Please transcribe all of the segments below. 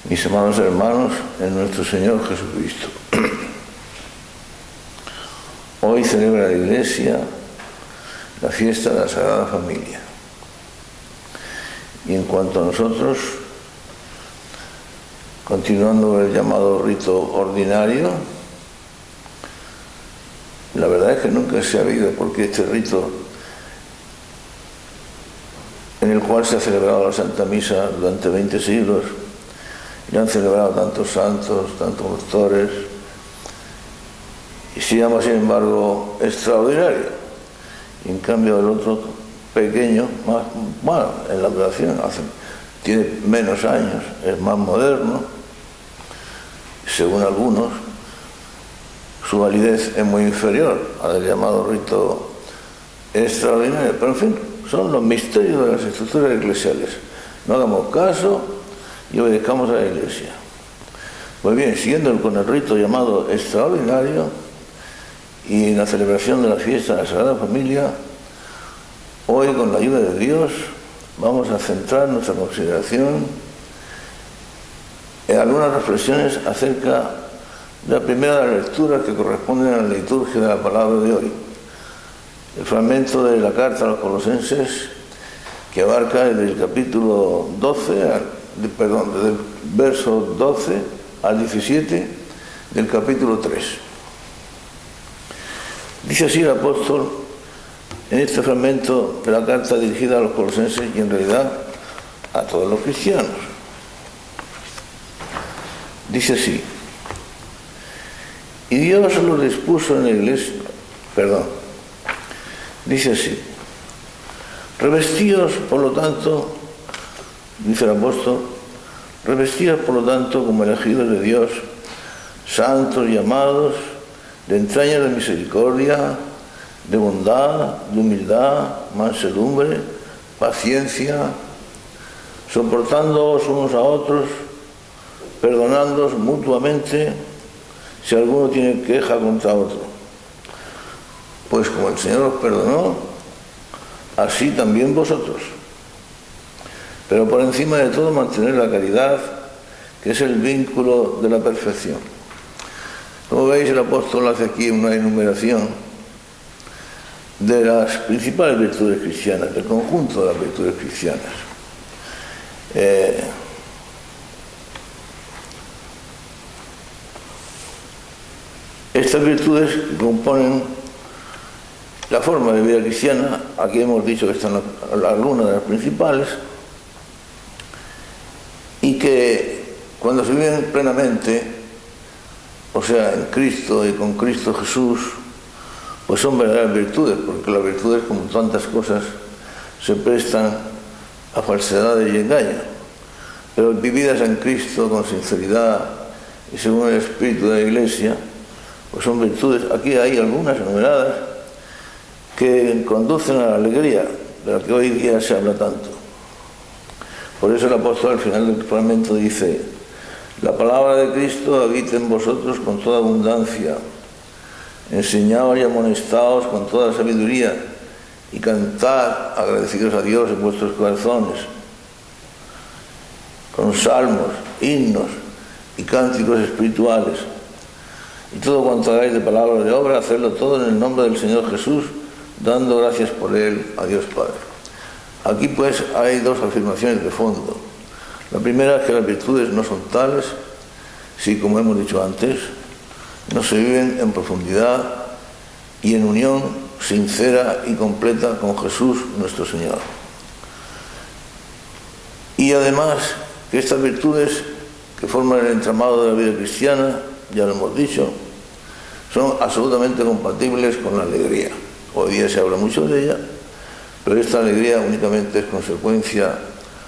Mis amados hermanos en nuestro Señor Jesucristo, hoy celebra la Iglesia la fiesta de la Sagrada Familia. Y en cuanto a nosotros, continuando el llamado rito ordinario, la verdad es que nunca se ha habido porque este rito en el cual se ha celebrado la Santa Misa durante 20 siglos, y han celebrado tantos santos, tantos doctores, y se llama sin embargo extraordinario. Y en cambio el otro pequeño, más, bueno, en la duración tiene menos años, es más moderno, según algunos, su validez es muy inferior al llamado rito extraordinario, pero en fin, son los misterios de las estructuras eclesiales. No hagamos caso y obedezcamos a la Iglesia. Pues bien, siguiendo con el rito llamado extraordinario y en la celebración de la fiesta de la Sagrada Familia, hoy con la ayuda de Dios vamos a centrar nuestra consideración en algunas reflexiones acerca de la primera de las lecturas que corresponden a la liturgia de la palabra de hoy. El fragmento de la carta a los Colosenses que abarca desde el capítulo 12, desde el verso 12 al 17 del capítulo 3. Dice así el apóstol en este fragmento de la carta dirigida a los Colosenses y en realidad a todos los cristianos. Dice así: y Dios lo dispuso en la iglesia, dice así: revestíos, por lo tanto, dice el apóstol, revestíos, por lo tanto, como elegidos de Dios, santos y amados, de entrañas de misericordia, de bondad, de humildad, mansedumbre, paciencia, soportándoos unos a otros, perdonándoos mutuamente si alguno tiene queja contra otro. Pues como el Señor os perdonó, así también vosotros. Pero por encima de todo mantener la caridad, que es el vínculo de la perfección. Como veis, el apóstol hace aquí una enumeración de las principales virtudes cristianas, del conjunto de las virtudes cristianas. Estas virtudes que componen la forma de vida cristiana, aquí hemos dicho que están algunas de las principales, y que cuando se viven plenamente, o sea, en Cristo y con Cristo Jesús, pues son verdaderas virtudes, porque las virtudes, como tantas cosas, se prestan a falsedades y engaños, pero vividas en Cristo con sinceridad y según el espíritu de la Iglesia, pues son virtudes. Aquí hay algunas enumeradas que conducen a la alegría, de la que hoy día se habla tanto. Por eso el apóstol al final del fragmento dice: la palabra de Cristo habita en vosotros con toda abundancia, enseñaos y amonestaos con toda sabiduría, y cantad agradecidos a Dios en vuestros corazones, con salmos, himnos y cánticos espirituales. Y todo cuanto hagáis de palabra o de obra, hacedlo todo en el nombre del Señor Jesús, dando gracias por Él a Dios Padre. Aquí pues hay dos afirmaciones de fondo. La primera es que las virtudes no son tales si, como hemos dicho antes, no se viven en profundidad y en unión sincera y completa con Jesús nuestro Señor. Y además que estas virtudes que forman el entramado de la vida cristiana, ya lo hemos dicho, son absolutamente compatibles con la alegría. Hoy día se habla mucho de ella, pero esta alegría únicamente es consecuencia,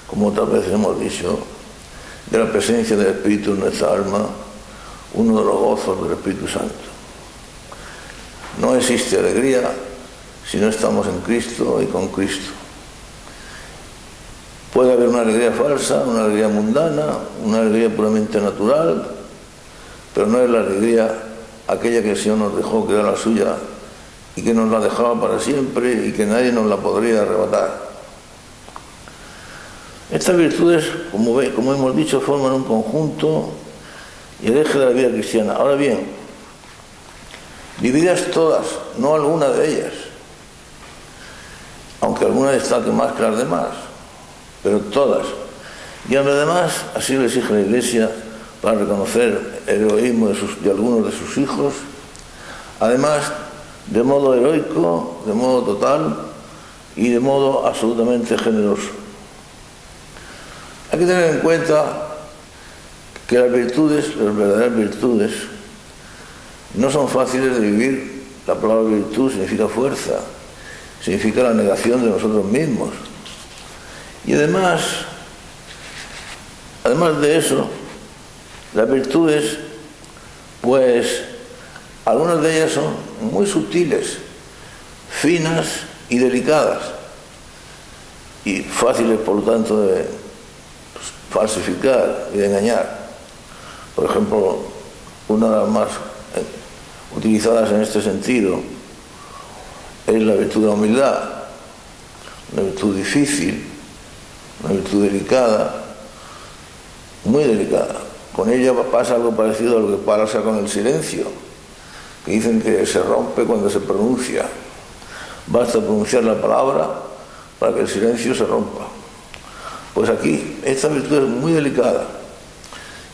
como otras veces hemos dicho, de la presencia del Espíritu en nuestra alma, uno de los gozos del Espíritu Santo. No existe alegría si no estamos en Cristo y con Cristo. Puede haber una alegría falsa, una alegría mundana, una alegría puramente natural, pero no es la alegría aquella que el Señor nos dejó, que era la suya, y que nos la dejaba para siempre y que nadie nos la podría arrebatar. Estas virtudes, como hemos dicho, forman un conjunto y el eje de la vida cristiana. Ahora bien, divididas todas, no alguna de ellas, aunque alguna destaque más que las demás, pero todas. Y además, así lo exige la Iglesia para reconocer el heroísmo de algunos de sus hijos, además, de modo heroico, de modo total y de modo absolutamente generoso. Hay que tener en cuenta que las virtudes, las verdaderas virtudes, no son fáciles de vivir. La palabra virtud significa fuerza, significa la negación de nosotros mismos. Y además de eso, las virtudes, pues, algunas de ellas son muy sutiles, finas y delicadas, y fáciles, por lo tanto, de falsificar y de engañar. Por ejemplo, una de las más utilizadas en este sentido es la virtud de la humildad, una virtud difícil, una virtud delicada, muy delicada. Con ella pasa algo parecido a lo que pasa con el silencio, que dicen que se rompe cuando se pronuncia. Basta pronunciar la palabra para que el silencio se rompa. Pues aquí, esta virtud es muy delicada,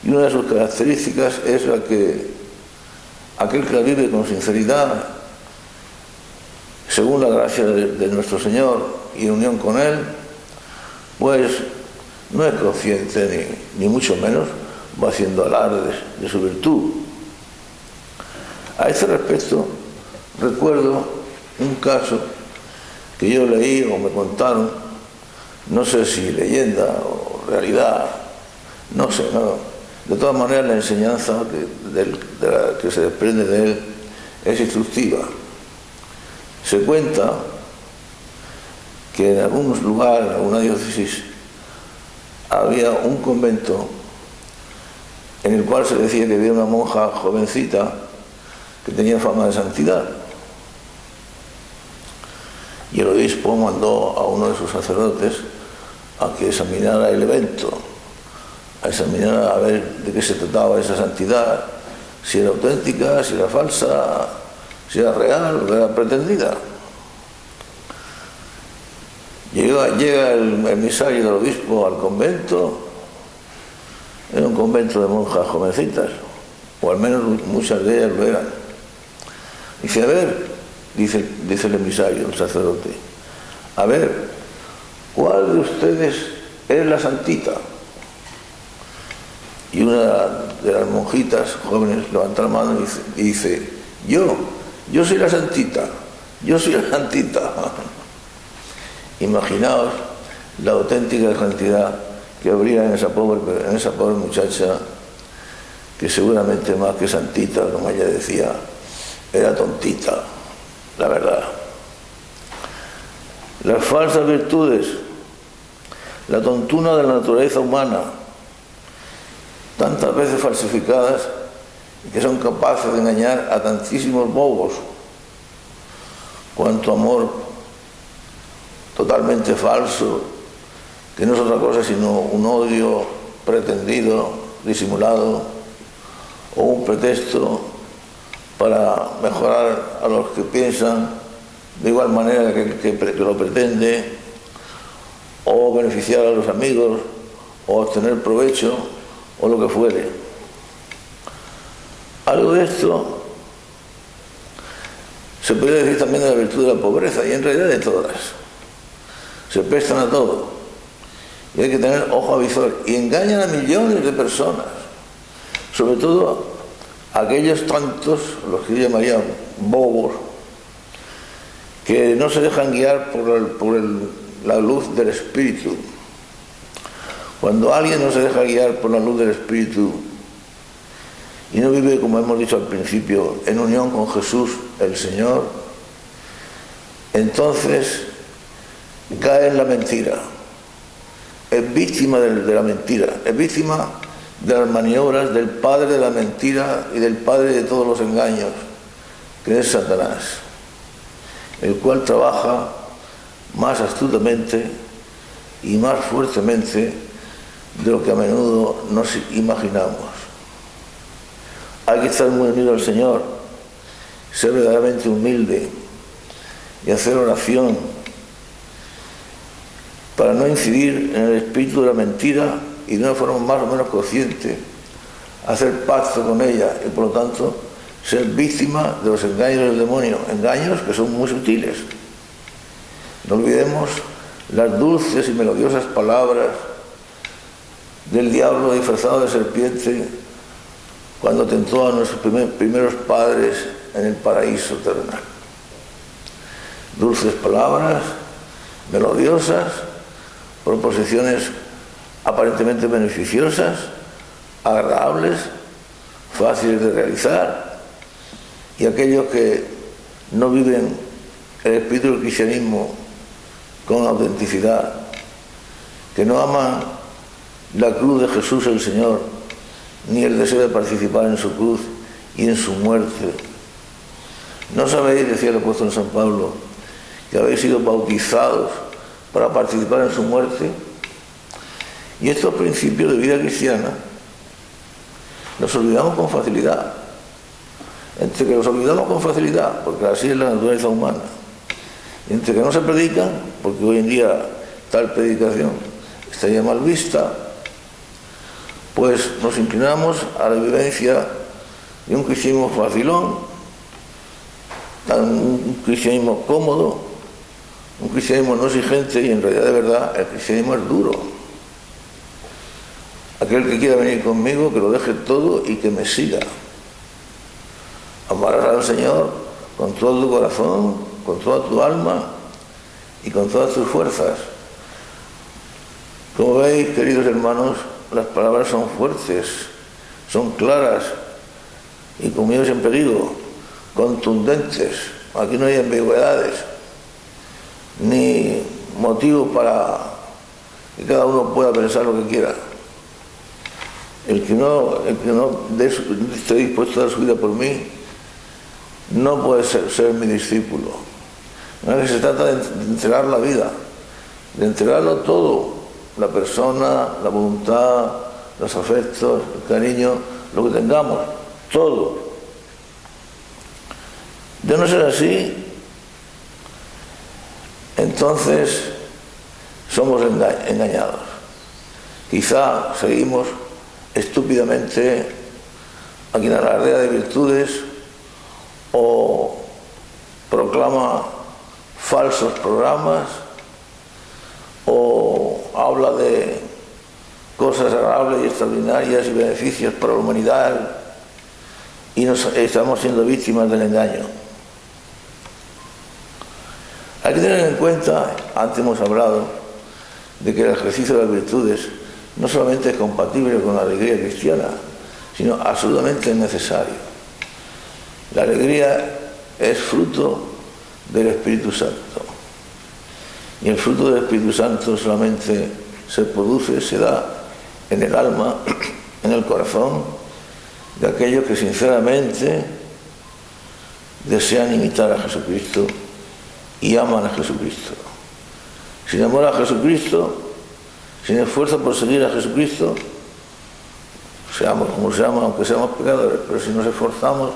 y una de sus características es la que aquel que la vive con sinceridad, según la gracia de nuestro Señor y en unión con Él, pues no es consciente ni mucho menos va haciendo alardes de su virtud. A este respecto, recuerdo un caso que yo leí o me contaron, no sé si leyenda o realidad, no sé, no. De todas maneras, la enseñanza que se desprende de él es instructiva. Se cuenta que en algunos lugares, en alguna diócesis, había un convento en el cual se decía que había una monja jovencita que tenía fama de santidad. Y el obispo mandó a uno de sus sacerdotes a que examinara el evento, a examinar a ver de qué se trataba esa santidad, si era auténtica, si era falsa, si era real o era pretendida. Llega el emisario del obispo al convento. Era un convento de monjas jovencitas, o al menos muchas de ellas lo eran. Dice, a ver, dice el emisario, el sacerdote, a ver, ¿cuál de ustedes es la santita? Y una de las monjitas jóvenes levanta la mano y dice, yo soy la santita, yo soy la santita. Imaginaos la auténtica santidad que habría en esa pobre muchacha, que seguramente más que santita, como ella decía, era tontita, la verdad. Las falsas virtudes, la tontuna de la naturaleza humana, tantas veces falsificadas, que son capaces de engañar a tantísimos bobos. Cuánto amor totalmente falso, que no es otra cosa sino un odio pretendido, disimulado, o un pretexto para mejorar a los que piensan de igual manera que lo pretende, o beneficiar a los amigos, o obtener provecho, o lo que fuere. Algo de esto se puede decir también de la virtud de la pobreza, y en realidad de todas. Se prestan a todo, y hay que tener ojo avizor, y engañan a millones de personas, sobre todo aquellos tantos, los que yo llamaría bobos, que no se dejan guiar por la luz del Espíritu. Cuando alguien no se deja guiar por la luz del Espíritu y no vive, como hemos dicho al principio, en unión con Jesús el Señor, entonces cae en la mentira, es víctima de la mentira, es víctima de las maniobras del padre de la mentira y del padre de todos los engaños, que es Satanás, el cual trabaja más astutamente y más fuertemente de lo que a menudo nos imaginamos. Hay que estar muy unido al Señor, ser verdaderamente humilde y hacer oración para no incidir en el espíritu de la mentira y de una forma más o menos consciente hacer pacto con ella y por lo tanto ser víctima de los engaños del demonio, engaños que son muy sutiles. No olvidemos las dulces y melodiosas palabras del diablo disfrazado de serpiente cuando tentó a nuestros primeros padres en el paraíso terrenal. Dulces palabras, melodiosas, proposiciones aparentemente beneficiosas, agradables, fáciles de realizar, y aquellos que no viven el espíritu del cristianismo con autenticidad, que no aman la cruz de Jesús el Señor, ni el deseo de participar en su cruz y en su muerte. ¿No sabéis, decía el apóstol San Pablo, que habéis sido bautizados para participar en su muerte? Y estos principios de vida cristiana los olvidamos con facilidad. Entre que los olvidamos con facilidad, porque así es la naturaleza humana, y entre que no se predican, porque hoy en día tal predicación estaría mal vista, pues nos inclinamos a la vivencia de un cristianismo facilón, un cristianismo cómodo, un cristianismo no exigente, y en realidad de verdad el cristianismo es duro. Aquel que quiera venir conmigo, que lo deje todo y que me siga. Amarás al Señor con todo tu corazón, con toda tu alma y con todas tus fuerzas. Como veis, queridos hermanos, las palabras son fuertes, son claras y, como yo siempre digo, contundentes. Aquí no hay ambigüedades ni motivos para que cada uno pueda pensar lo que quiera. El que no esté dispuesto a dar su vida por mí no puede ser mi discípulo. No es que se trata de entregar la vida, de entregarlo todo, la persona, la voluntad, los afectos, el cariño, lo que tengamos, todo. De no ser así, entonces somos engañados. Quizá seguimos estúpidamente a quien alardea de virtudes o proclama falsos programas o habla de cosas agradables y extraordinarias y beneficios para la humanidad, y estamos siendo víctimas del engaño. Hay que tener en cuenta, antes hemos hablado, de que el ejercicio de las virtudes no solamente es compatible con la alegría cristiana, sino absolutamente necesario. La alegría es fruto del Espíritu Santo. Y el fruto del Espíritu Santo solamente se produce, se da en el alma, en el corazón de aquellos que sinceramente desean imitar a Jesucristo y aman a Jesucristo. Sin amor a Jesucristo, sin esfuerzo por seguir a Jesucristo, seamos como seamos, aunque seamos pecadores, pero si nos esforzamos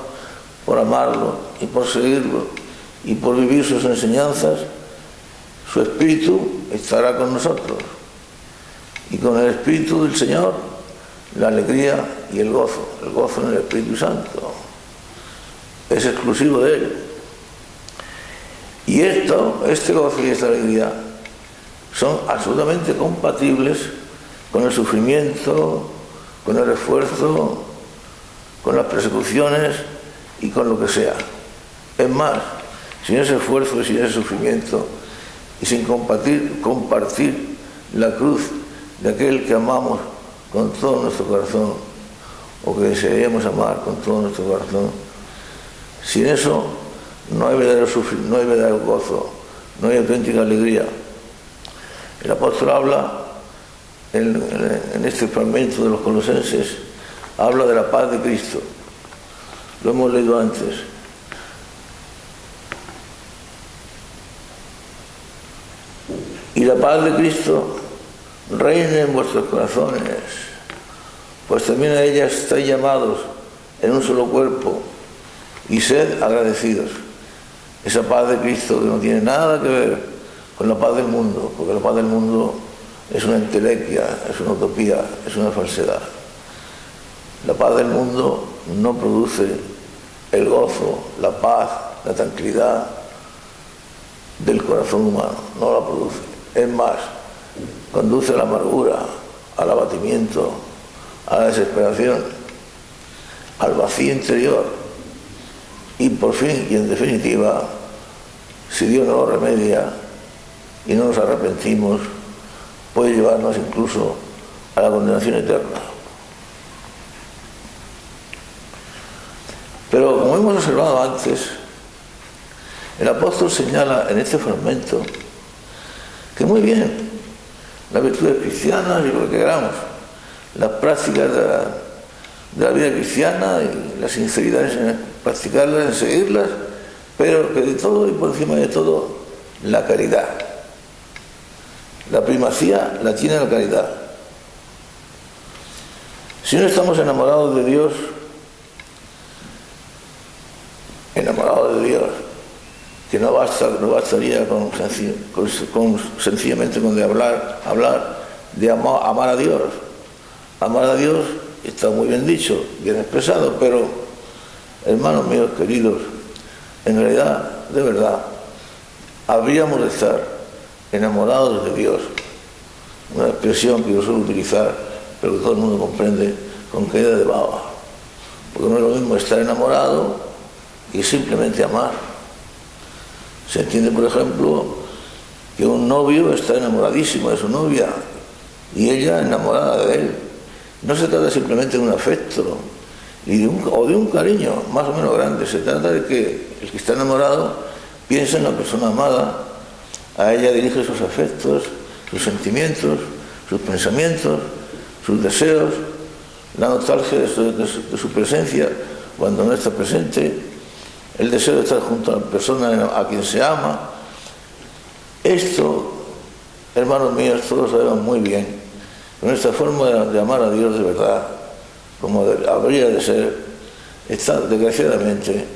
por amarlo y por seguirlo y por vivir sus enseñanzas, su Espíritu estará con nosotros. Y con el Espíritu del Señor, la alegría y el gozo en el Espíritu Santo. Es exclusivo de Él. Y este gozo y esta alegría son absolutamente compatibles con el sufrimiento, con el esfuerzo, con las persecuciones y con lo que sea. Es más, sin ese esfuerzo y sin ese sufrimiento y sin compartir la cruz de aquel que amamos con todo nuestro corazón o que desearíamos amar con todo nuestro corazón, sin eso no hay verdadero sufrimiento, no hay verdadero gozo, no hay auténtica alegría. El apóstol habla en este fragmento de los Colosenses, habla de la paz de Cristo. Lo hemos leído antes. Y la paz de Cristo reine en vuestros corazones, pues también a ella estáis llamados en un solo cuerpo, y sed agradecidos. Esa paz de Cristo que no tiene nada que ver con la paz del mundo, porque la paz del mundo es una entelequia, es una utopía, es una falsedad. La paz del mundo no produce el gozo, la paz, la tranquilidad del corazón humano, no la produce. Es más, conduce a la amargura, al abatimiento, a la desesperación, al vacío interior. Y por fin y en definitiva, si Dios no lo remedia y no nos arrepentimos, puede llevarnos incluso a la condenación eterna. Pero como hemos observado antes, el apóstol señala en este fragmento que muy bien, las virtudes cristianas y lo que queramos, las prácticas de la vida cristiana y la sinceridad en practicarlas, en seguirlas, pero que de todo y por encima de todo, la caridad. La primacía la tiene la caridad. Si no estamos enamorados de Dios, que no bastaría sencillamente con hablar de amar a Dios. Amar a Dios está muy bien dicho, bien expresado, pero hermanos míos queridos, en realidad, de verdad, habríamos de estar enamorados de Dios, una expresión que yo suelo utilizar, pero que todo el mundo comprende con caída de baba, porque no es lo mismo estar enamorado que simplemente amar. Se entiende, por ejemplo, que un novio está enamoradísimo de su novia y ella enamorada de él. No se trata simplemente de un afecto o de un cariño más o menos grande. Se trata de que el que está enamorado piensa en la persona amada, a ella dirige sus afectos, sus sentimientos, sus pensamientos, sus deseos, la nostalgia de su presencia cuando no está presente, el deseo de estar junto a la persona a quien se ama. Esto, hermanos míos, todos sabemos muy bien que nuestra forma de amar a Dios de verdad, como habría de ser, desgraciadamente,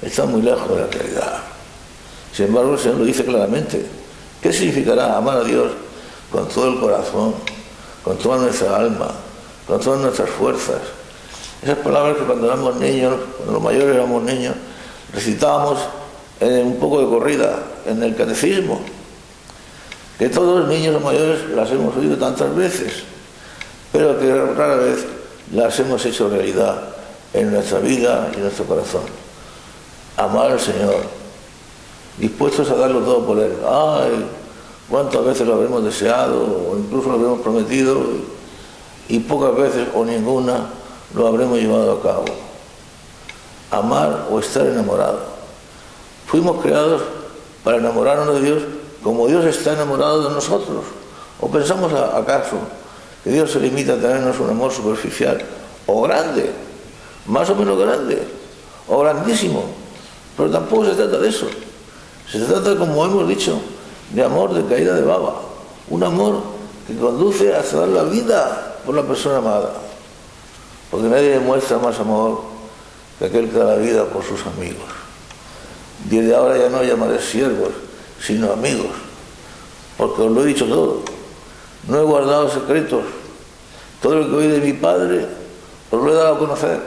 está muy lejos de la realidad. Sin embargo, el Señor lo dice claramente. ¿Qué significará amar a Dios con todo el corazón, con toda nuestra alma, con todas nuestras fuerzas? Esas palabras que cuando éramos niños, cuando los mayores éramos niños, recitábamos un poco de corrida en el catecismo, que todos los niños o mayores las hemos oído tantas veces, pero que rara vez las hemos hecho realidad en nuestra vida y en nuestro corazón. Amar al Señor, dispuestos a darlo todo por Él. ¡Ay! ¿Cuántas veces lo habremos deseado o incluso lo habremos prometido y pocas veces o ninguna lo habremos llevado a cabo? Amar o estar enamorado. Fuimos creados para enamorarnos de Dios como Dios está enamorado de nosotros. ¿O pensamos acaso que Dios se limita a tenernos un amor superficial o grande, más o menos grande, o grandísimo? Pero tampoco se trata de eso. Se trata, como hemos dicho, de amor de caída de baba. Un amor que conduce hasta dar la vida por la persona amada. Porque nadie demuestra más amor que aquel que da la vida por sus amigos. Desde ahora ya no llamaré siervos, sino amigos, porque os lo he dicho todo. No he guardado secretos. Todo lo que oí de mi Padre os lo he dado a conocer.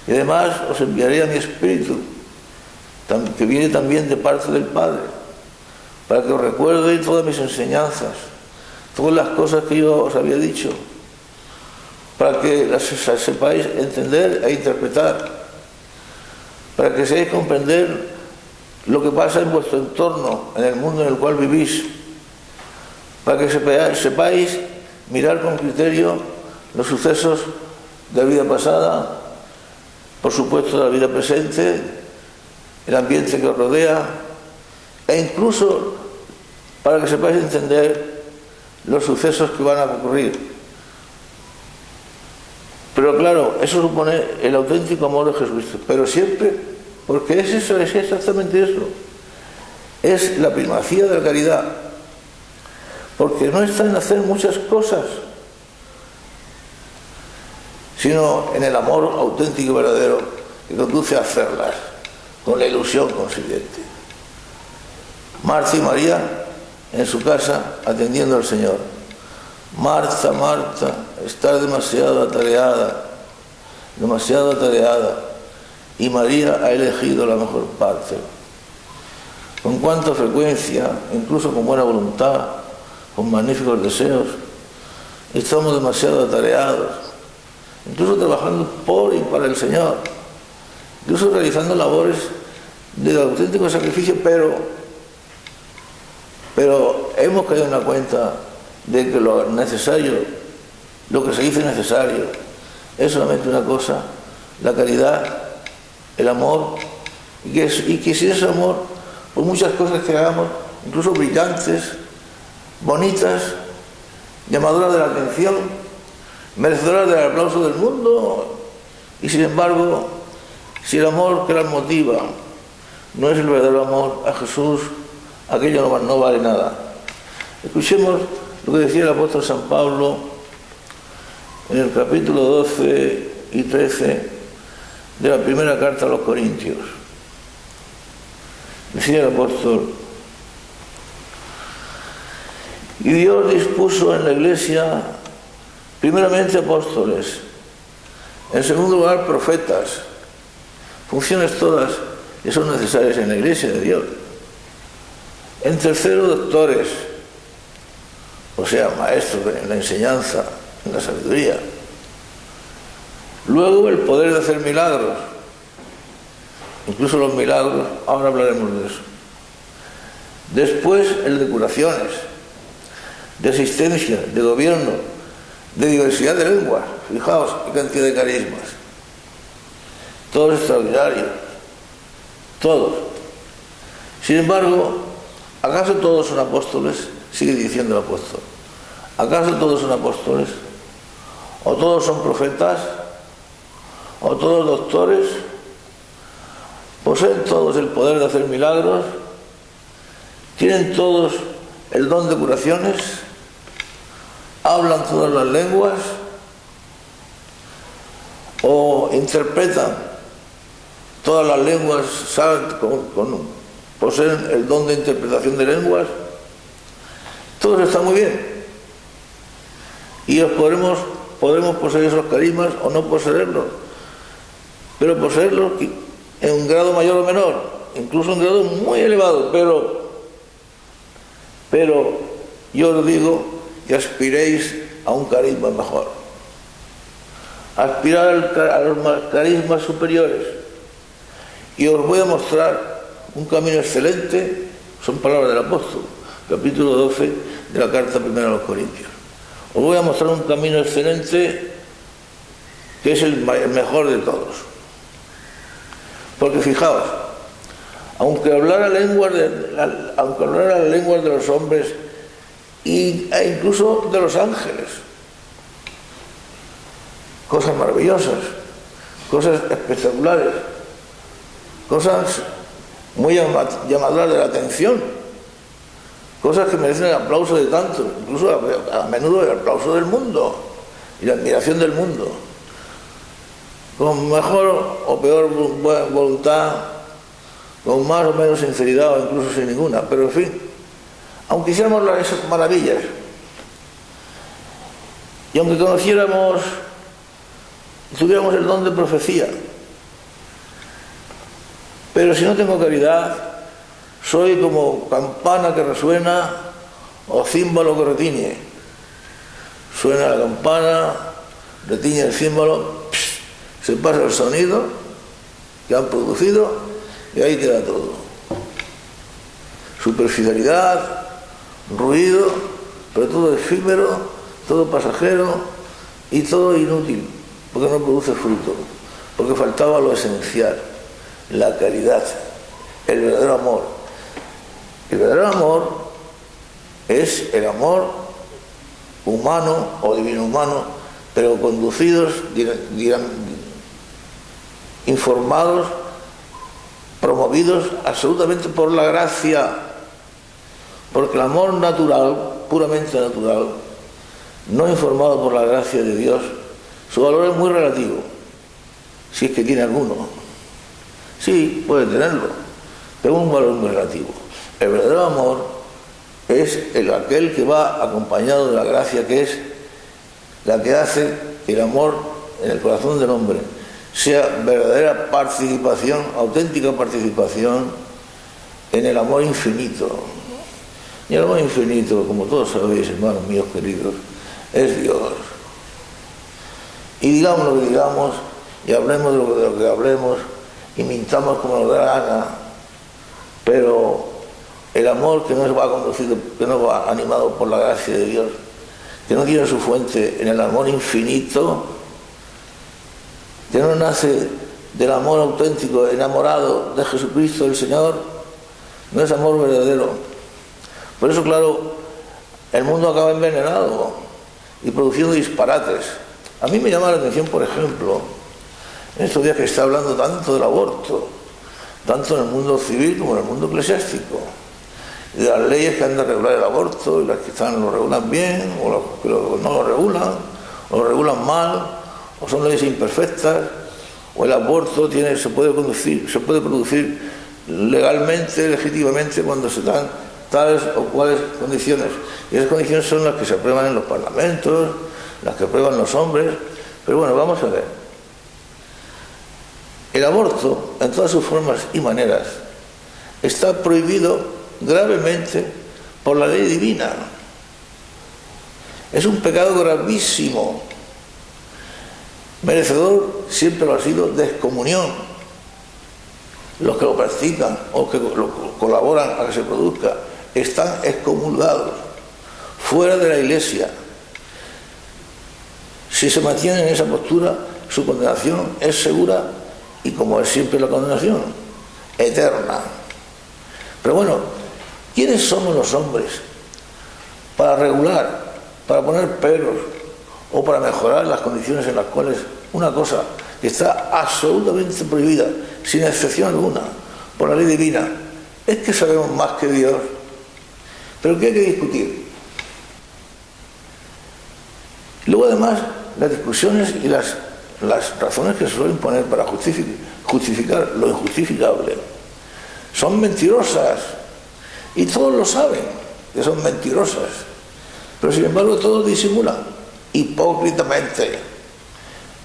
Y además os enviaré a mi Espíritu, que viene también de parte del Padre, para que os recuerde todas mis enseñanzas, todas las cosas que yo os había dicho, para que las sepáis entender e interpretar, para que sepáis comprender lo que pasa en vuestro entorno, en el mundo en el cual vivís, para que sepáis mirar con criterio los sucesos de la vida pasada, por supuesto de la vida presente, el ambiente que os rodea, e incluso para que sepáis entender los sucesos que van a ocurrir. Pero claro, eso supone el auténtico amor de Jesucristo, pero siempre, porque es eso, es exactamente eso, es la primacía de la caridad. porque no está en hacer muchas cosas, sino en el amor auténtico y verdadero que conduce a hacerlas, con la ilusión consiguiente. Marta y María en su casa atendiendo al Señor. Marta, Marta, estás demasiado atareada, y María ha elegido la mejor parte. Con cuánta frecuencia, incluso con buena voluntad, con magníficos deseos, estamos demasiado atareados, incluso trabajando por y para el Señor, incluso realizando labores de auténtico sacrificio, pero hemos caído en la cuenta de que lo necesario, lo que se dice necesario, es solamente una cosa: la caridad, el amor, y que sin ese amor, por muchas cosas que hagamos, incluso brillantes, bonitas, llamadoras de la atención, merecedoras del aplauso del mundo, y sin embargo, si el amor que las motiva no es el verdadero amor a Jesús, aquello no vale nada. Escuchemos lo que decía el apóstol San Pablo en el capítulo 12 y 13 de la primera carta a los Corintios. Decía el apóstol: y Dios dispuso en la Iglesia primeramente apóstoles, en segundo lugar profetas, funciones todas que son necesarias en la Iglesia de Dios, en tercero doctores, o sea, maestros en la enseñanza, en la sabiduría. Luego el poder de hacer milagros, incluso los milagros, ahora hablaremos de eso. Después el de curaciones, de asistencia, de gobierno, de diversidad de lenguas. Fijaos qué cantidad de carismas, todos extraordinarios, todos. Sin embargo, ¿acaso todos son apóstoles? Sigue diciendo el apóstol. ¿Acaso todos son apóstoles? ¿O todos son profetas? ¿O todos doctores? ¿Poseen todos el poder de hacer milagros? ¿Tienen todos el don de curaciones? ¿Hablan todas las lenguas? ¿O interpretan todas las lenguas? ¿Poseen el don de interpretación de lenguas? Todo eso está muy bien. Y podremos poseer esos carismas o no poseerlos. Pero poseerlos en un grado mayor o menor, incluso un grado muy elevado, pero yo os digo que aspiréis a un carisma mejor. Aspirar a los carismas superiores. Y os voy a mostrar un camino excelente, son palabras del apóstol, capítulo 12 de la carta primera a los Corintios. Os voy a mostrar un camino excelente que es el mejor de todos. Porque fijaos, aunque hablara lenguas de los hombres e incluso de los ángeles, cosas maravillosas, cosas espectaculares, cosas muy llamadoras de la atención, cosas que merecen el aplauso de tantos, incluso a menudo el aplauso del mundo y la admiración del mundo, con mejor o peor voluntad, con más o menos sinceridad o incluso sin ninguna, pero en fin, aunque hiciéramos esas maravillas y aunque conociéramos y tuviéramos el don de profecía, pero si no tengo caridad, soy como campana que resuena o címbalo que retiñe. Suena la campana, retiñe el címbalo, se pasa el sonido que han producido y ahí queda todo. Superficialidad, ruido, pero todo efímero, todo pasajero y todo inútil, porque no produce fruto, porque faltaba lo esencial, la caridad, el verdadero amor. El verdadero amor es el amor humano o divino humano, pero conducidos, informados, promovidos absolutamente por la gracia, porque el amor natural puramente natural, no informado por la gracia de Dios, su valor es muy relativo, si es que tiene alguno. Sí, puede tenerlo, pero un valor muy relativo. El verdadero amor es aquel que va acompañado de la gracia, que es la que hace que el amor en el corazón del hombre sea verdadera participación, auténtica participación en el amor infinito. Y el amor infinito, como todos sabéis, hermanos míos queridos, es Dios. Y digamos lo que digamos, y hablemos de lo que hablemos, y mintamos como nos da la gana, pero el amor que nos va conducido, que nos va animado por la gracia de Dios, que no tiene su fuente en el amor infinito, que no nace del amor auténtico, enamorado de Jesucristo el Señor, no es amor verdadero. Por eso, claro, el mundo acaba envenenado y produciendo disparates. A mí me llama la atención, por ejemplo, en estos días que está hablando tanto del aborto, tanto en el mundo civil como en el mundo eclesiástico, y de las leyes que han de regular el aborto, y las que lo regulan bien, o las que no lo regulan, o lo regulan mal, o son leyes imperfectas, o el aborto se puede producir legalmente, legítimamente, cuando se dan tales o cuales condiciones. Y esas condiciones son las que se aprueban en los parlamentos, las que aprueban los hombres. Pero bueno, vamos a ver. El aborto, en todas sus formas y maneras, está prohibido gravemente por la ley divina. Es un pecado gravísimo, merecedor, siempre lo ha sido, de excomunión. Los que lo practican o que colaboran a que se produzca están excomulgados, fuera de la Iglesia. Si se mantienen en esa postura, su condenación es segura y, como es siempre la condenación, eterna. Pero bueno, ¿quiénes somos los hombres para regular, para poner peros o para mejorar las condiciones en las cuales una cosa que está absolutamente prohibida, sin excepción alguna, por la ley divina? Es que sabemos más que Dios. ¿Pero qué hay que discutir? Luego, además, las discusiones y las razones que se suelen poner para justificar lo injustificable son mentirosas, y todos lo saben que son mentirosas, pero sin embargo todos disimulan hipócritamente.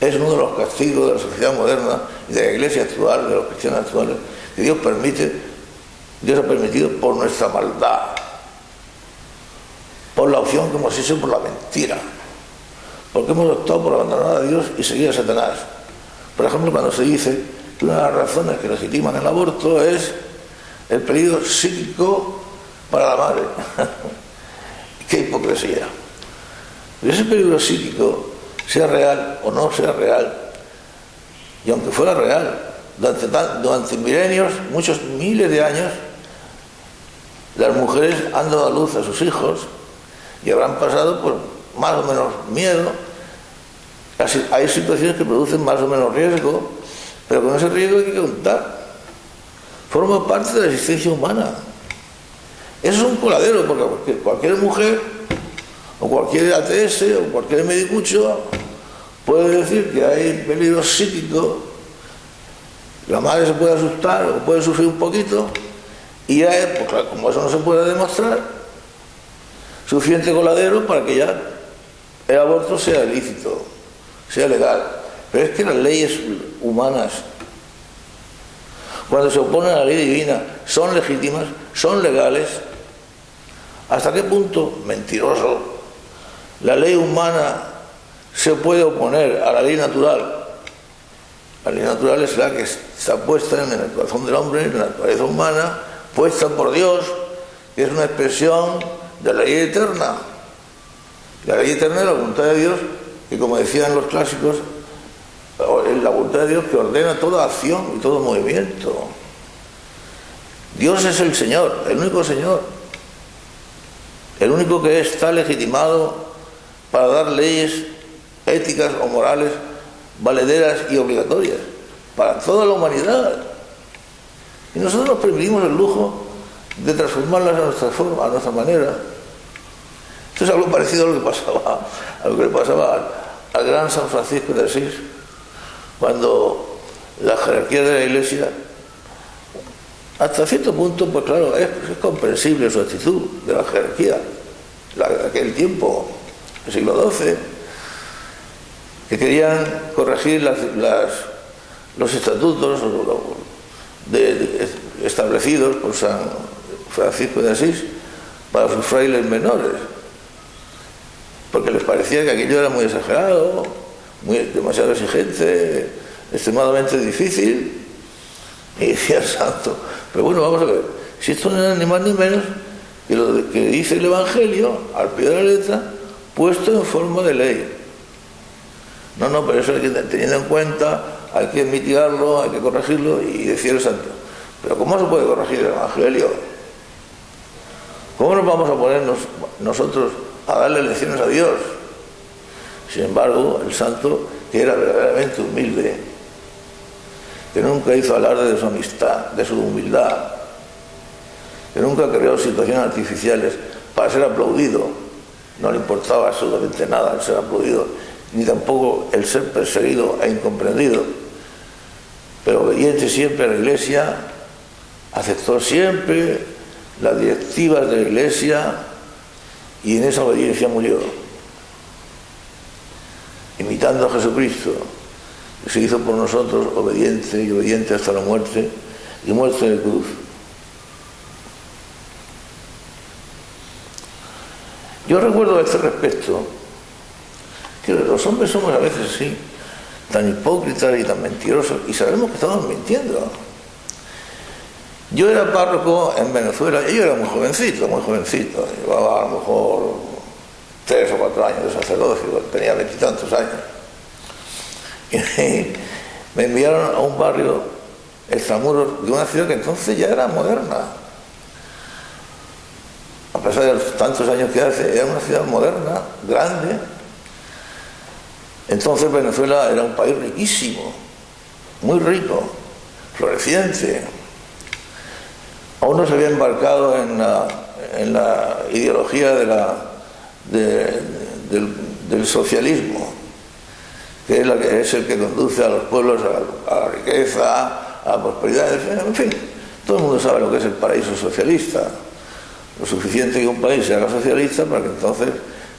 Es uno de los castigos de la sociedad moderna y de la Iglesia actual, de los cristianos actuales, que Dios ha permitido por nuestra maldad, por la opción que hemos hecho por la mentira, porque hemos optado por abandonar a Dios y seguir a Satanás. Por ejemplo, cuando se dice que una de las razones que legitiman el aborto es el peligro psíquico para la madre. ¡Qué hipocresía! Y ese peligro psíquico, sea real o no sea real, y aunque fuera real, durante milenios, muchos miles de años, las mujeres han dado a luz a sus hijos y habrán pasado por más o menos miedo. Hay situaciones que producen más o menos riesgo, pero con ese riesgo hay que contar. Forma parte de la existencia humana. Eso es un coladero, porque cualquier mujer, o cualquier ATS, o cualquier medicucho puede decir que hay peligro psíquico, la madre se puede asustar o puede sufrir un poquito, y ya es, pues claro, como eso no se puede demostrar, suficiente coladero para que ya el aborto sea lícito, sea legal. Pero es que las leyes humanas, cuando se oponen a la ley divina, son legítimas, son legales. ¿Hasta qué punto, mentiroso, la ley humana se puede oponer a la ley natural? La ley natural es la que está puesta en el corazón del hombre, en la naturaleza humana, puesta por Dios, que es una expresión de la ley eterna. La ley eterna es la voluntad de Dios, que, como decían los clásicos, es la voluntad de Dios que ordena toda acción y todo movimiento. Dios es el Señor, el único Señor, el único que está legitimado para dar leyes éticas o morales valederas y obligatorias para toda la humanidad. Y nosotros nos permitimos el lujo de transformarlas a nuestra forma, a nuestra manera. Esto es algo parecido a lo que le pasaba al gran San Francisco de Asís, cuando la jerarquía de la Iglesia, hasta cierto punto, pues claro, es comprensible su actitud de la jerarquía de aquel tiempo, el siglo XII, que querían corregir los estatutos establecidos por San Francisco de Asís para sus frailes menores, porque les parecía que aquello era muy exagerado, demasiado exigente, extremadamente difícil. Y decía el santo, pero bueno, vamos a ver, si esto no es ni más ni menos que lo que dice el Evangelio, al pie de la letra, puesto en forma de ley. No, pero eso hay que, teniendo en cuenta, hay que mitigarlo, hay que corregirlo, y decía el santo, pero ¿cómo se puede corregir el Evangelio? ¿Cómo nos vamos a ponernos nosotros a darle lecciones a Dios? Sin embargo, el santo, que era verdaderamente humilde, que nunca hizo alarde de su amistad, de su humildad, que nunca creó situaciones artificiales para ser aplaudido, no le importaba absolutamente nada el ser aplaudido, ni tampoco el ser perseguido e incomprendido, pero obediente siempre a la Iglesia, aceptó siempre las directivas de la Iglesia y en esa obediencia murió, imitando a Jesucristo, que se hizo por nosotros obediente y obediente hasta la muerte, y muerte de cruz. Yo recuerdo a este respecto que los hombres somos a veces así, tan hipócritas y tan mentirosos, y sabemos que estamos mintiendo. Yo era párroco en Venezuela, y yo era muy jovencito, llevaba a lo mejor 3 o 4 años de sacerdocio, tenía 20 y tantos años. Y me enviaron a un barrio extramuros de una ciudad que entonces ya era moderna. A pesar de los tantos años que hace, era una ciudad moderna, grande. Entonces Venezuela era un país riquísimo, muy rico, floreciente. Aún no se había embarcado en la ideología del socialismo, que es el que conduce a los pueblos a la riqueza, a la prosperidad, en fin, todo el mundo sabe lo que es el paraíso socialista. Lo suficiente que un país se haga socialista para que entonces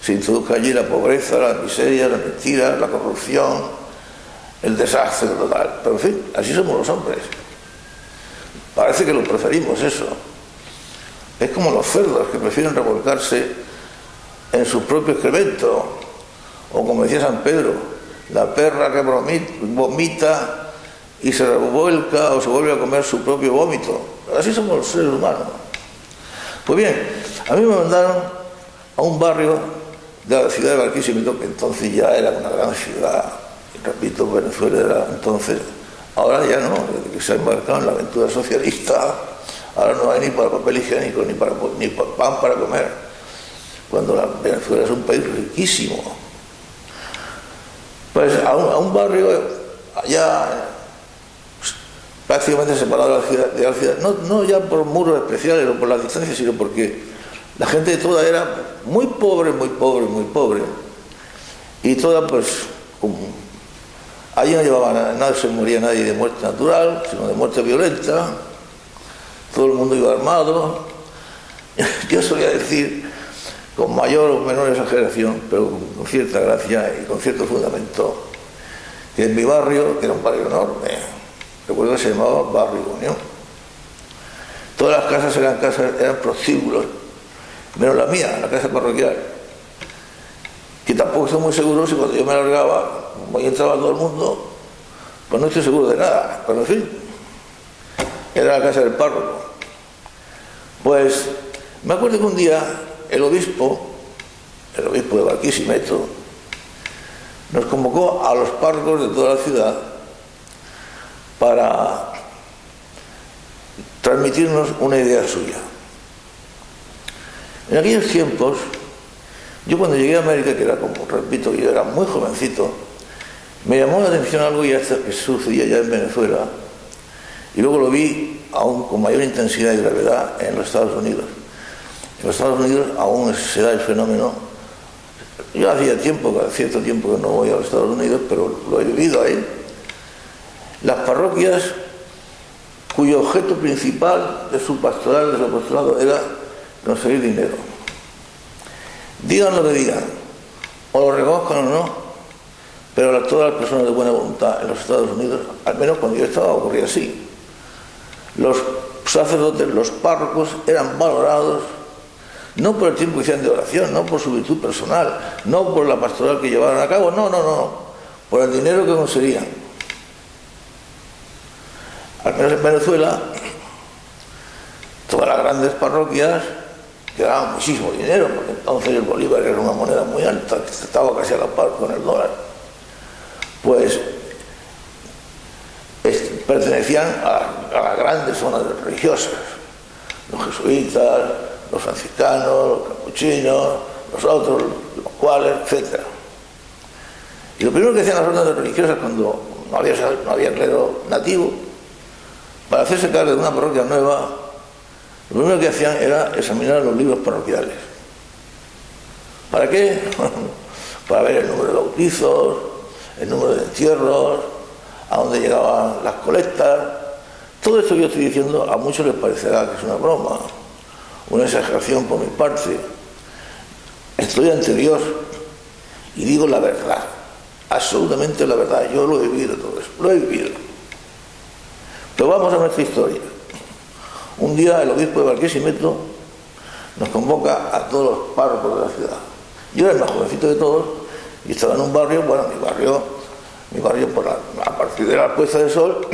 se introduzca allí la pobreza, la miseria, la mentira, la corrupción, el desastre total. Pero en fin, así somos los hombres. Parece que lo preferimos eso. Es como los cerdos que prefieren revolcarse en su propio excremento. O como decía San Pedro, la perra que vomita y se revuelca o se vuelve a comer su propio vómito. Así somos los seres humanos. Pues bien, a mí me mandaron a un barrio de la ciudad de Barquisimeto, que entonces ya era una gran ciudad. Y repito, Venezuela era entonces, ahora ya no, desde que se ha embarcado en la aventura socialista, ahora no hay ni para papel higiénico, ni para pan para comer, cuando Venezuela es un país riquísimo. Pues a un barrio allá prácticamente separado de la ciudad, no ya por muros especiales o por la distancia, sino porque la gente toda era muy pobre, y toda pues allí no llevaba nada, se moría nadie de muerte natural, sino de muerte violenta. Todo el mundo iba armado. Yo solía decir, con mayor o menor exageración, pero con cierta gracia y con cierto fundamento, que en mi barrio, que era un barrio enorme, recuerdo que se llamaba Barrio Unión, todas las casas eran prostíbulos, menos la mía, la casa parroquial, que tampoco estoy muy seguro si cuando yo me largaba, como ahí entraba todo el mundo, pues no estoy seguro de nada, pero en fin, era la casa del párroco. Pues me acuerdo que un día el obispo de Barquisimeto, nos convocó a los párrocos de toda la ciudad para transmitirnos una idea suya. En aquellos tiempos, yo cuando llegué a América, que era como, repito, yo era muy jovencito, me llamó la atención algo que sucedía ya en Venezuela, y luego lo vi aún con mayor intensidad y gravedad en los Estados Unidos. En los Estados Unidos aún se da el fenómeno Yo hacía cierto tiempo que no voy a los Estados Unidos, pero lo he vivido ahí. Las parroquias cuyo objeto principal de su pastoral, de su apostolado, era conseguir dinero. Digan lo que digan, o lo reconozcan o no, pero todas las personas de buena voluntad en los Estados Unidos, al menos cuando yo estaba, ocurría así. Los sacerdotes, los párrocos, eran valorados no por el tiempo que hacían de oración, no por su virtud personal, no por la pastoral que llevaban a cabo, no, por el dinero que conseguían. Al menos en Venezuela, todas las grandes parroquias que daban muchísimo dinero, porque entonces el bolívar era una moneda muy alta, que estaba casi a la par con el dólar, pues pertenecían a las grandes zonas religiosas, los jesuitas, los franciscanos, los capuchinos, los otros, los cuales, etc. Y lo primero que hacían las órdenes religiosas cuando no había clero nativo, para hacerse cargo de una parroquia nueva, lo primero que hacían era examinar los libros parroquiales. ¿Para qué? Para ver el número de bautizos, el número de entierros, a dónde llegaban las colectas. Todo esto que yo estoy diciendo a muchos les parecerá que es una broma, una exageración por mi parte. Estoy ante Dios y digo la verdad, absolutamente la verdad. Yo lo he vivido todo eso, lo he vivido. Pero vamos a nuestra historia. Un día el obispo de Barquisimeto nos convoca a todos los párrocos de la ciudad. Yo era el más jovencito de todos y estaba en un barrio, bueno, mi barrio a partir de la puesta de sol,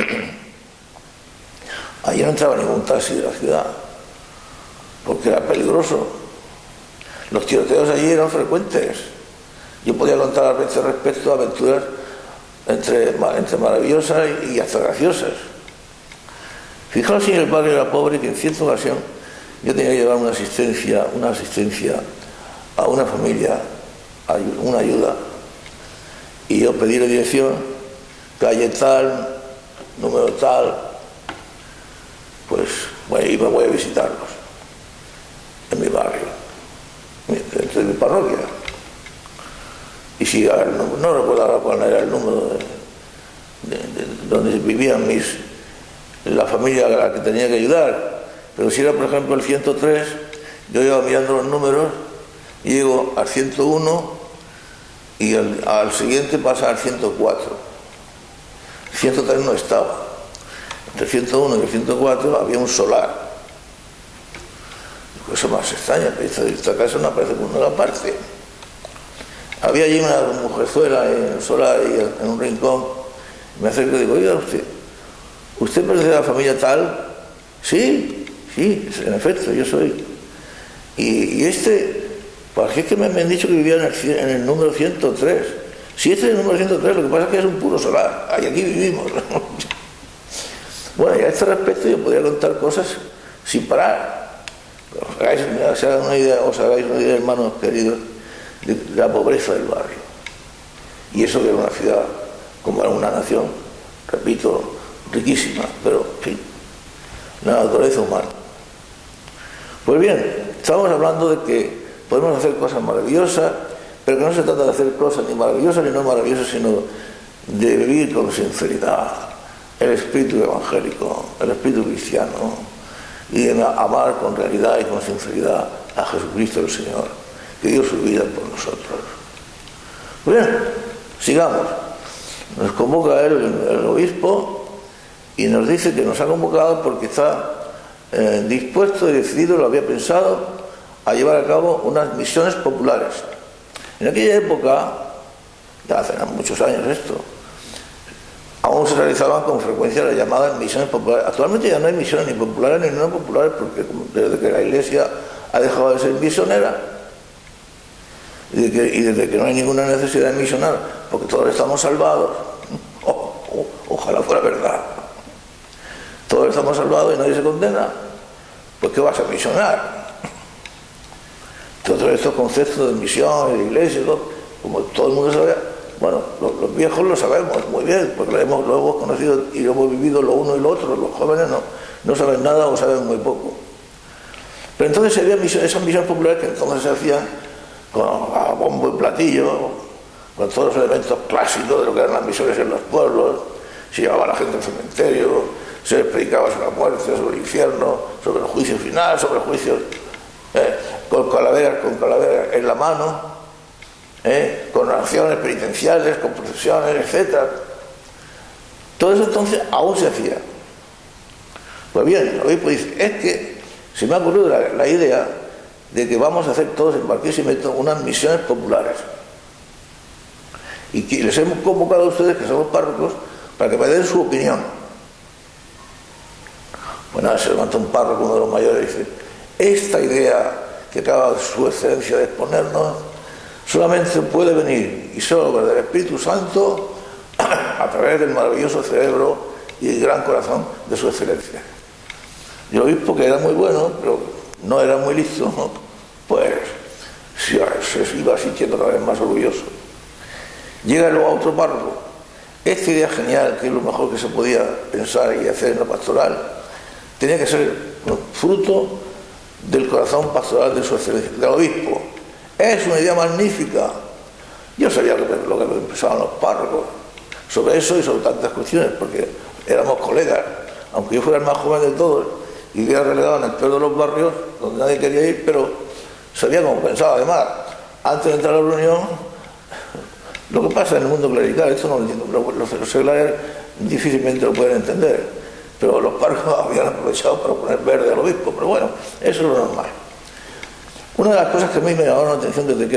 allí no entraba ningún taxi de la ciudad, porque era peligroso. Los tiroteos allí eran frecuentes. Yo podía contar a veces respecto a aventuras entre maravillosas y hasta graciosas. Fijaos si el barrio era pobre, que en cierta ocasión yo tenía que llevar una asistencia a una familia, una ayuda, y yo pedí la dirección, calle tal, número tal, pues bueno, y me voy a visitarlos en mi barrio, dentro de mi parroquia. Y si no recuerdo ahora cuál era el número de donde vivían la familia a la que tenía que ayudar, pero si era por ejemplo el 103, yo iba mirando los números, llego al 101 y al siguiente pasa al 104. El 103 no estaba. Entre el 101 y el 104 había un solar. Cosa más extraña, esta casa no aparece por ninguna parte. Había allí una mujerzuela en el solar y en un rincón. Me acerco y digo, oiga, ¿usted pertenece a la familia tal? Sí, en efecto, yo soy. Y pues es que me han dicho que vivía en el número 103. Si este es el número 103, lo que pasa es que es un puro solar. Aquí vivimos. Bueno, y a este respecto yo podría contar cosas sin parar. Os hagáis una idea, hermanos queridos, de la pobreza del barrio. Y eso que era una ciudad, como era una nación, repito, riquísima, pero en fin, la naturaleza humana. Pues bien, estamos hablando de que podemos hacer cosas maravillosas, pero que no se trata de hacer cosas ni maravillosas ni no maravillosas, sino de vivir con sinceridad el espíritu evangélico, el espíritu cristiano, y de amar con realidad y con sinceridad a Jesucristo el Señor, que dio su vida por nosotros. Pues bien, sigamos. Nos convoca el obispo y nos dice que nos ha convocado porque está dispuesto y decidido, lo había pensado, a llevar a cabo unas misiones populares. En aquella época, ya hace muchos años esto, aún se realizaban con frecuencia las llamadas misiones populares. Actualmente ya no hay misiones ni populares ni no populares, porque desde que la Iglesia ha dejado de ser misionera y desde que no hay ninguna necesidad de misionar, porque todos estamos salvados, ojalá fuera verdad, todos estamos salvados y nadie se condena, pues ¿qué vas a misionar? Todos estos conceptos de misión y de iglesia, como todo el mundo sabe, bueno, los viejos lo sabemos muy bien, porque lo hemos conocido y lo hemos vivido lo uno y lo otro. Los jóvenes no saben nada o saben muy poco. Pero entonces había esas misiones populares que entonces se hacían con a bombo y platillo, con todos los elementos clásicos de lo que eran las misiones en los pueblos. Se llevaba a la gente al cementerio, se les predicaba sobre la muerte, sobre el infierno, sobre el juicio final, sobre el juicio con calaveras en la mano, con oraciones penitenciales, con procesiones, etc. Todo eso entonces aún se hacía. Pues bien, el obispo dice, es que se me ha ocurrido la idea de que vamos a hacer todos en Barquisimeto unas misiones populares. Y que les hemos convocado a ustedes, que somos párrocos, para que me den su opinión. Bueno, se levanta un párroco, uno de los mayores, y dice, esta idea que acaba su excelencia de exponernos solamente puede venir y solo del Espíritu Santo a través del maravilloso cerebro y el gran corazón de su excelencia. Y el obispo, que era muy bueno, pero no era muy listo, pues se iba sintiendo cada vez más orgulloso. Llega luego a otro párroco. Esta idea genial, que es lo mejor que se podía pensar y hacer en la pastoral, tenía que ser fruto del corazón pastoral de su excelencia, del obispo. Es una idea magnífica. Yo sabía lo que pensaban los párrocos sobre eso y sobre tantas cuestiones, porque éramos colegas, aunque yo fuera el más joven de todos y hubiera relegado en el peor de los barrios donde nadie quería ir, pero sabía cómo pensaba. Además, antes de entrar a la reunión, lo que pasa en el mundo clerical, esto no lo entiendo, pero los seglares difícilmente lo pueden entender, pero los párrocos habían aprovechado para poner verde al obispo, pero bueno, eso es lo normal. Una de las cosas que a mí me llamaron la atención desde que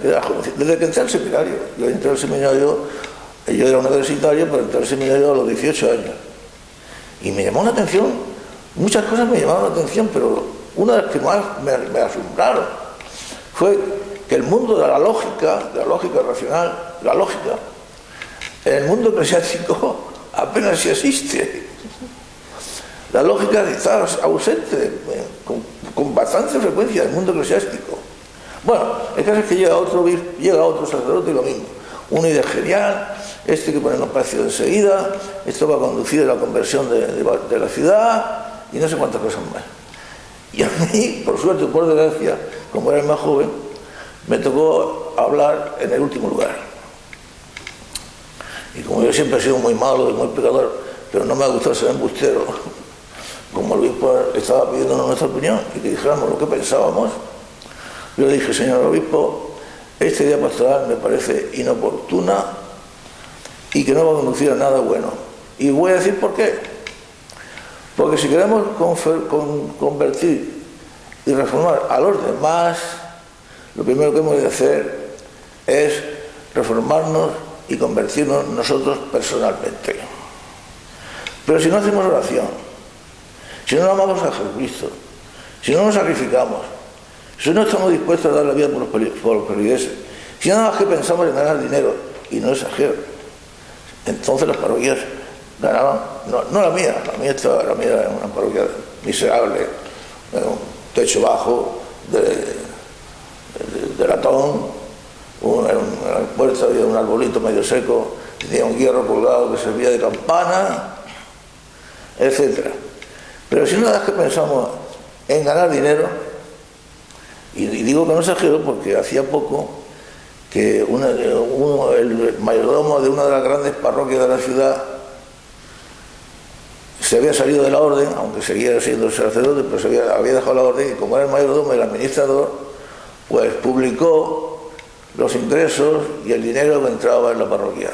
era joven, desde que entré al seminario, yo entré al seminario, yo era universitario, pero entré al seminario a los 18 años, y me llamó la atención, muchas cosas me llamaron la atención, pero una de las que más me asombraron fue que el mundo de la lógica racional, la lógica, en el mundo eclesiástico apenas si existe. La lógica está ausente con bastante frecuencia en el mundo eclesiástico. Bueno, el caso es que llega otro sacerdote y lo mismo. Una idea genial, que pone los precios enseguida, esto va a conducir a la conversión de la ciudad y no sé cuántas cosas más. Y a mí, por suerte o por desgracia, como era el más joven, me tocó hablar en el último lugar. Y como yo siempre he sido muy malo y muy pecador, pero no me ha gustado ser embustero, como el obispo estaba pidiéndonos nuestra opinión y que dijéramos lo que pensábamos, yo le dije, señor obispo, esta idea pastoral me parece inoportuna y que no va a conducir a nada bueno. Y voy a decir por qué. Porque si queremos convertir y reformar a los demás, lo primero que hemos de hacer es reformarnos y convertirnos nosotros personalmente. Pero si no hacemos oración, si no amamos a Jesucristo, si no nos sacrificamos, si no estamos dispuestos a dar la vida por los feligreses, si nada más que pensamos en ganar dinero, y no exagero, entonces las parroquias ganaban, no la mía era una parroquia miserable, un techo bajo de latón, en la puerta había un arbolito medio seco, tenía un hierro colgado que servía de campana, etc. Pero si nada más que pensamos en ganar dinero, y digo que no exagero porque hacía poco que el mayordomo de una de las grandes parroquias de la ciudad se había salido de la orden, aunque seguía siendo el sacerdote, pero había dejado la orden, y como era el mayordomo y el administrador, pues publicó los ingresos y el dinero que entraba en la parroquia,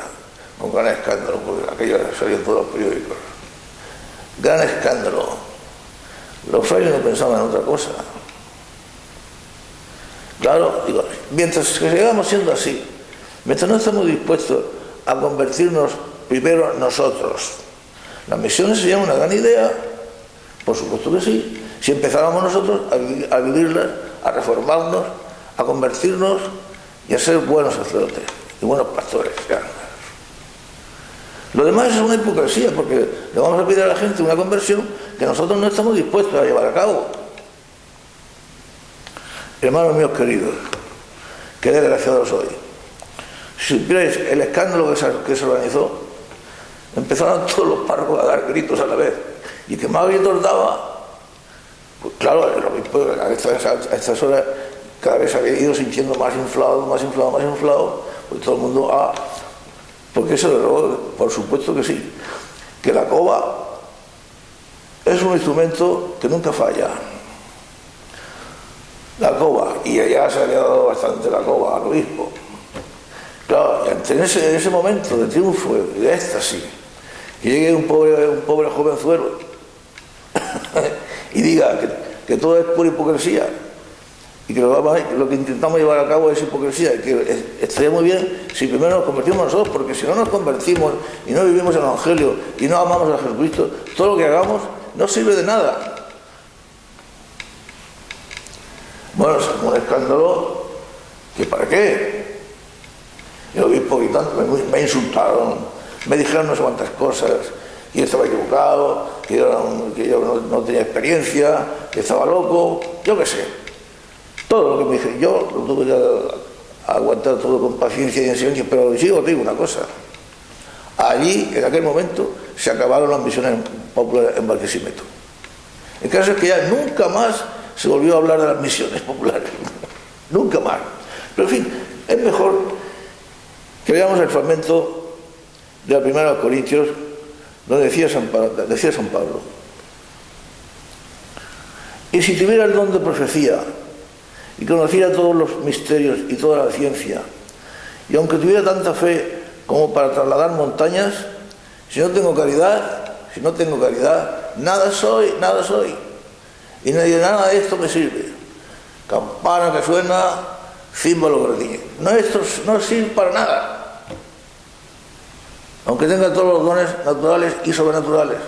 con gran escándalo, porque aquello salió en todos los periódicos. Gran escándalo. Los frailes no pensaban en otra cosa. Claro, digo, mientras que sigamos siendo así, mientras no estamos dispuestos a convertirnos primero nosotros, las misiones serían una gran idea, por supuesto que sí, si empezáramos nosotros a vivirlas, a reformarnos, a convertirnos y a ser buenos sacerdotes y buenos pastores. Ya. Lo demás es una hipocresía, porque le vamos a pedir a la gente una conversión que nosotros no estamos dispuestos a llevar a cabo. Hermanos míos queridos, qué desgraciados soy. Si supierais el escándalo que se organizó, empezaron todos los párrocos a dar gritos a la vez, y el que más gritos daba, pues claro, el obispo a estas horas cada vez había ido sintiendo más inflado, pues todo el mundo, porque eso, por supuesto que sí, que la coba es un instrumento que nunca falla. La coba, y allá se había dado bastante la coba al obispo. Claro, en ese momento de triunfo, de éxtasis, que llegue un pobre jovenzuelo y diga que todo es pura hipocresía y que lo que intentamos llevar a cabo es hipocresía, y que estaría muy bien si primero nos convertimos nosotros, porque si no nos convertimos y no vivimos el Evangelio y no amamos a Jesucristo, todo lo que hagamos no sirve de nada. Bueno, es un escándalo que ¿para qué? El obispo me insultaron, me dijeron no sé cuántas cosas, que yo estaba equivocado, que yo no tenía experiencia, que estaba loco, yo qué sé. Todo lo que me dije, yo lo tuve que aguantar todo con paciencia y en silencio, pero sí os digo una cosa. Allí, en aquel momento, se acabaron las misiones populares en Barquisimeto. El caso es que ya nunca más se volvió a hablar de las misiones populares. Nunca más. Pero en fin, es mejor que veamos el fragmento de la primera de los Corintios, donde decía San Pablo: y si tuviera el don de profecía y conociera todos los misterios y toda la ciencia, y aunque tuviera tanta fe como para trasladar montañas, si no tengo caridad, nada soy, y nada de esto me sirve. Campana que suena, címbalo que retiñe. Esto no sirve para nada, aunque tenga todos los dones naturales y sobrenaturales,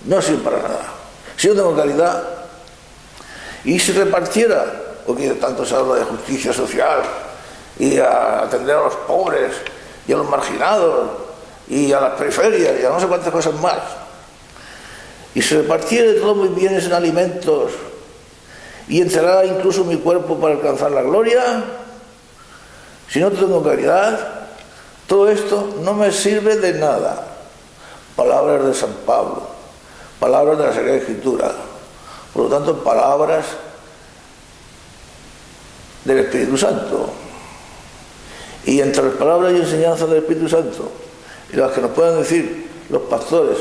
no sirve para nada. Si yo tengo caridad y si repartiera, porque tanto se habla de justicia social y a atender a los pobres y a los marginados y a las periferias y a no sé cuántas cosas más, y se repartiera de todos mis bienes en alimentos y entregara incluso mi cuerpo para alcanzar la gloria, si no tengo caridad, todo esto no me sirve de nada. Palabras de San Pablo, palabras de la Sagrada Escritura, por lo tanto palabras del Espíritu Santo. Y entre las palabras y enseñanzas del Espíritu Santo y las que nos puedan decir los pastores,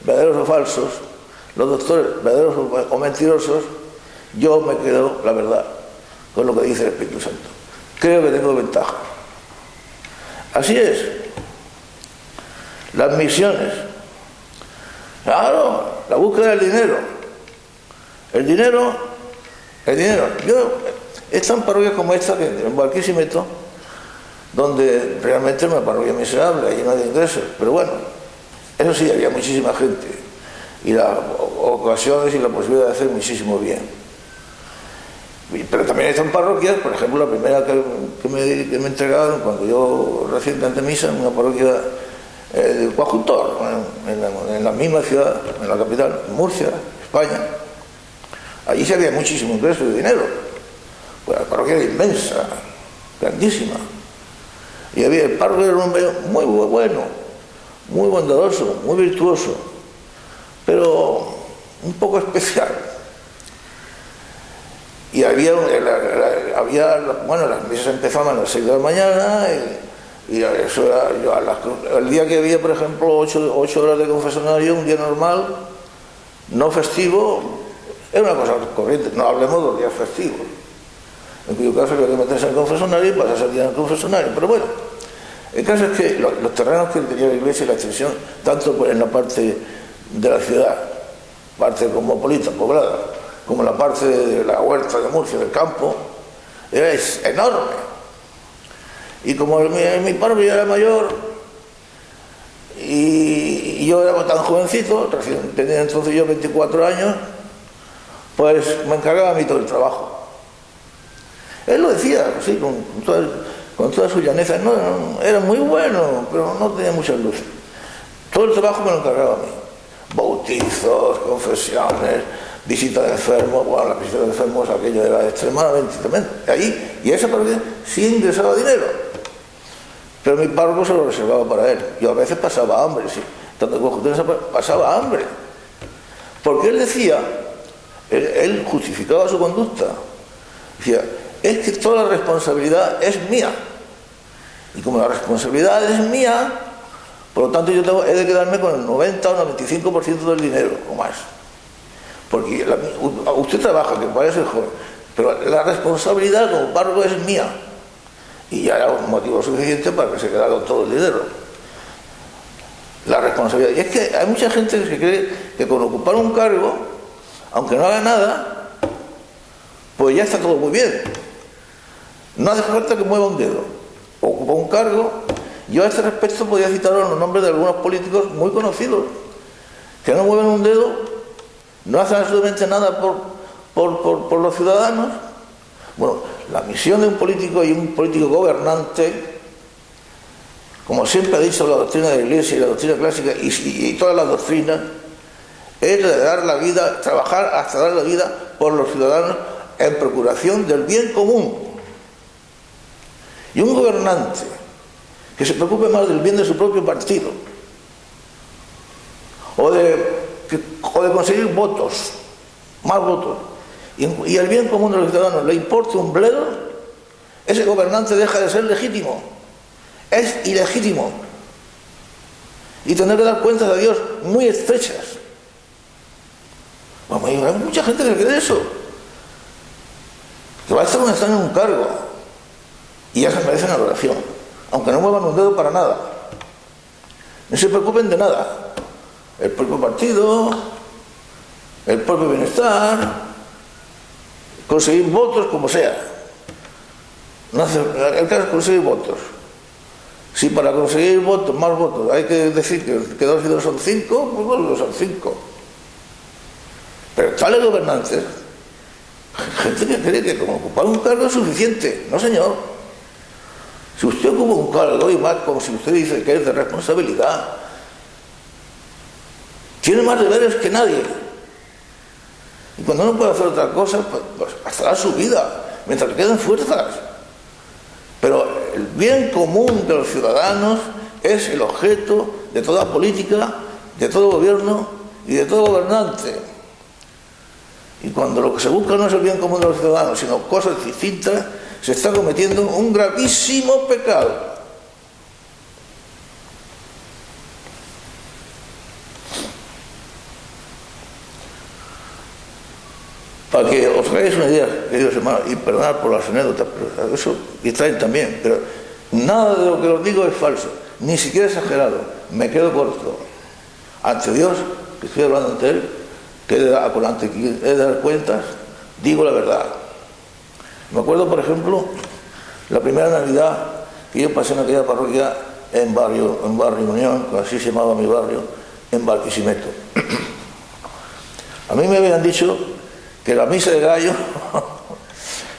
verdaderos o falsos, los doctores, verdaderos o mentirosos, yo me quedo, la verdad, con lo que dice el Espíritu Santo. Creo que tengo ventaja. Así es. Las misiones. Claro, la búsqueda del dinero. El dinero. Yo he estado en parroquias como esta, que en Barquisimeto, donde realmente es una parroquia miserable, llena de ingresos, pero bueno, eso sí, había muchísima gente y las ocasiones y la posibilidad de hacer muchísimo bien. Pero también están parroquias, por ejemplo, la primera que me entregaron cuando yo recién canté misa en una parroquia de Coadjutor, en la misma ciudad, en la capital, Murcia, España. Allí se había muchísimo ingreso de dinero, pues la parroquia era inmensa, grandísima. Y había el párroco, era un hombre muy bueno, muy bondadoso, muy virtuoso, pero un poco especial. Y bueno, las misas empezaban a las 6 de la mañana y eso era, el día que había, por ejemplo, 8 horas de confesionario, un día normal, no festivo, era una cosa corriente, no hablemos de los días festivos, en cuyo caso había que meterse en el confesionario y pasarse el día en el confesionario. Pero bueno, el caso es que los terrenos que tenía la iglesia y la extensión, tanto en la parte de la ciudad, parte cosmopolita, poblada, como la parte de la huerta de Murcia, del campo, era enorme. Y como mi parroquia era mayor y yo era tan jovencito, tenía entonces yo 24 años, pues me encargaba a mí todo el trabajo. Él lo decía, sí, con toda su llaneza. No, era muy bueno, pero no tenía muchas luces. Todo el trabajo me lo encargaba a mí. Bautizos, confesiones, visita de enfermos. Bueno, la visita de enfermos, aquello era extremadamente tremendo. Y esa parroquia sí ingresaba dinero, pero mi párroco se lo reservaba para él. Yo a veces pasaba hambre, sí, tanto como pasaba hambre, porque él decía, él justificaba su conducta. Decía, es que toda la responsabilidad es mía. Y como la responsabilidad es mía, por lo tanto yo he de quedarme con el 90 o 95% del dinero o más. Porque usted trabaja, que puede ser joven, pero la responsabilidad como párroco es mía. Y ya era un motivo suficiente para que se quedara con todo el dinero. La responsabilidad. Y es que hay mucha gente que cree que con ocupar un cargo, aunque no haga nada, pues ya está todo muy bien. No hace falta que mueva un dedo. Ocupa un cargo. Yo a este respecto podría citar los nombres de algunos políticos muy conocidos, que no mueven un dedo, no hacen absolutamente nada por los ciudadanos. Bueno, la misión de un político y un político gobernante, como siempre ha dicho la doctrina de la Iglesia y la doctrina clásica y todas las doctrinas, es de dar la vida, trabajar hasta dar la vida por los ciudadanos en procuración del bien común. Y un gobernante que se preocupe más del bien de su propio partido o de conseguir votos, más votos, y el bien común de los ciudadanos le importa un bledo, ese gobernante deja de ser legítimo, es ilegítimo, y tendrá que dar cuentas a Dios muy estrechas. Bueno, hay mucha gente que cree eso, que va a estar cuando están en un cargo y ya se merecen adoración, aunque no muevan un dedo para nada, no se preocupen de nada, el propio partido, el propio bienestar, conseguir votos como sea. No hace, el caso es conseguir votos. Si para conseguir votos, más votos, hay que decir que 2 y 2 son 5, pues bueno, son 5. Pero tales gobernantes, gente que cree que como ocupar un cargo es suficiente. No, señor. Si usted ocupa un cargo, y más como si usted dice que es de responsabilidad, tiene más deberes que nadie. Y cuando no puede hacer otra cosa, pues hasta dar su vida, mientras le queden fuerzas. Pero el bien común de los ciudadanos es el objeto de toda política, de todo gobierno y de todo gobernante. Y cuando lo que se busca no es el bien común de los ciudadanos, sino cosas distintas, se está cometiendo un gravísimo pecado. Para que os hagáis una idea, queridos hermanos, y perdonad por las anécdotas, pero eso distraen también, pero nada de lo que os digo es falso, ni siquiera exagerado, me quedo corto. Ante Dios, que estoy hablando ante Él, que he de dar cuentas, digo la verdad. Me acuerdo, por ejemplo, la primera Navidad que yo pasé en aquella parroquia en barrio Unión, así se llamaba mi barrio, en Barquisimeto. A mí me habían dicho que la misa de gallo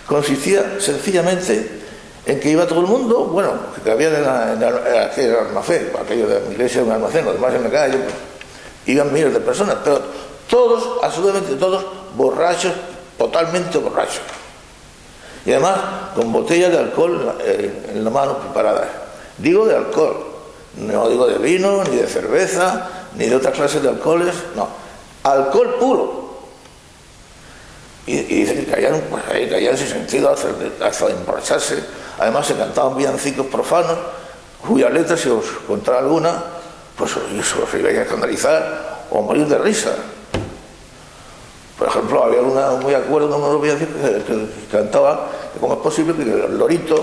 consistía sencillamente en que iba todo el mundo, bueno, que había en aquel almacén, aquello de mi iglesia, un almacén, los demás en la calle, pues, iban miles de personas, pero todos, absolutamente todos, borrachos, totalmente borrachos. Y además con botellas de alcohol en la mano preparadas. Digo de alcohol, no digo de vino, ni de cerveza, ni de otras clases de alcoholes, no, alcohol puro. Y dicen que caían sin sentido hasta de emborracharse. Además se cantaban villancicos profanos, cuyas letras, si os contara alguna, pues os ibais a escandalizar o morir de risa. Por ejemplo, había muy acuerdo de uno de los villancicos que cantaba que cómo es posible que el lorito,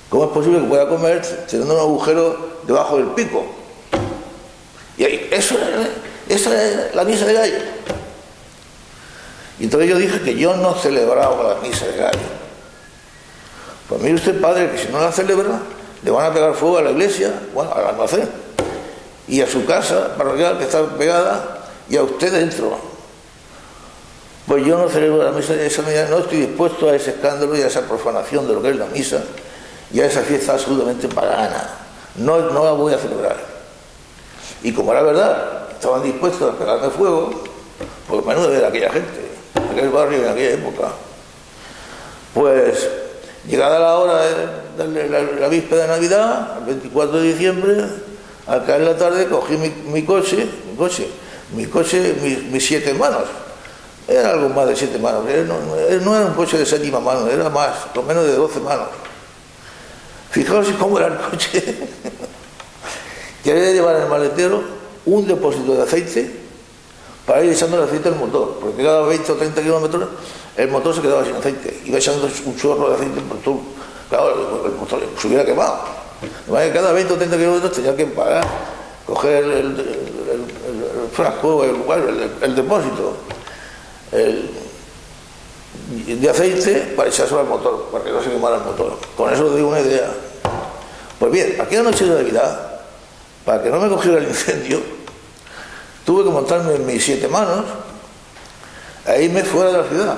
cómo es posible que pueda comer teniendo un agujero debajo del pico. Y ahí, esa es la misa de gallo. Y entonces yo dije que yo no celebraba la misa de gallo. Pues mire usted, padre, que si no la celebra, le van a pegar fuego a la iglesia, bueno, al almacén, y a su casa parroquial que está pegada, y a usted dentro. Pues yo no celebro la misa de esa manera, no estoy dispuesto a ese escándalo y a esa profanación de lo que es la misa y a esa fiesta absolutamente pagana. No la voy a celebrar. Y como era verdad, estaban dispuestos a pegarme fuego, pues menudo ver a aquella gente, en aquel barrio en aquella época. Pues llegada la hora de la víspera de Navidad, el 24 de diciembre, al caer la tarde cogí mi coche, mis 7 hermanos, Era algo más de 7 manos, no era un coche de 7ª mano, era más, lo menos de 12 manos. Fijaos cómo era el coche. Quería llevar en el maletero un depósito de aceite para ir echando el aceite al motor, porque cada 20 o 30 kilómetros el motor se quedaba sin aceite, iba echando un chorro de aceite por todo. Claro, el motor se hubiera quemado. Cada 20 o 30 kilómetros tenía que parar, coger el frasco, el depósito de aceite para echárselo al motor, para que no se quemara el motor. Con eso os doy una idea. Pues bien, aquella noche de Navidad, para que no me cogiera el incendio, tuve que montarme en mis 7 manos e irme fuera de la ciudad.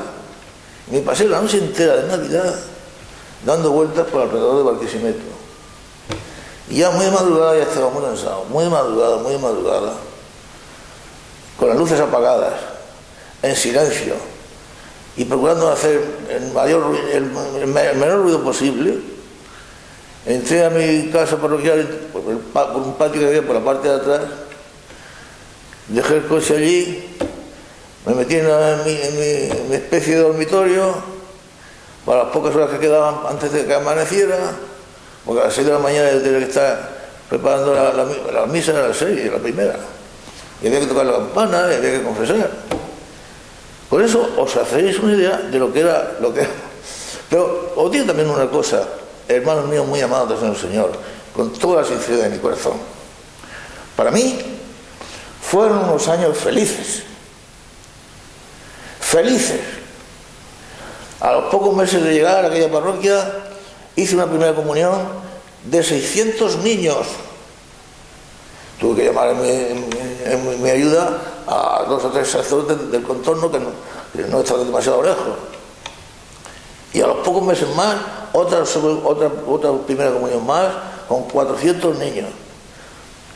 Me pasé la noche entera de Navidad dando vueltas por alrededor de Barquisimeto. Y ya muy de madrugada ya estaba muy cansado, muy de madrugada, con las luces apagadas, en silencio, y procurando hacer el menor ruido posible. Entré a mi casa parroquial por un patio que había por la parte de atrás, dejé el coche allí, me metí en mi especie de dormitorio para las pocas horas que quedaban antes de que amaneciera, porque a las 6 de la mañana yo tenía que estar preparando la misa a las 6, la primera, y había que tocar la campana y había que confesar. Por eso os hacéis una idea de lo que era. Pero os digo también una cosa, hermanos míos muy amados en el Señor, con toda la sinceridad de mi corazón. Para mí fueron unos años felices. Felices. A los pocos meses de llegar a aquella parroquia, hice una primera comunión de 600 niños. Tuve que llamar en mi ayuda a 2 o 3 sacerdotes del contorno que no estaban demasiado lejos. Y a los pocos meses más, otra primera comunión más, con 400 niños.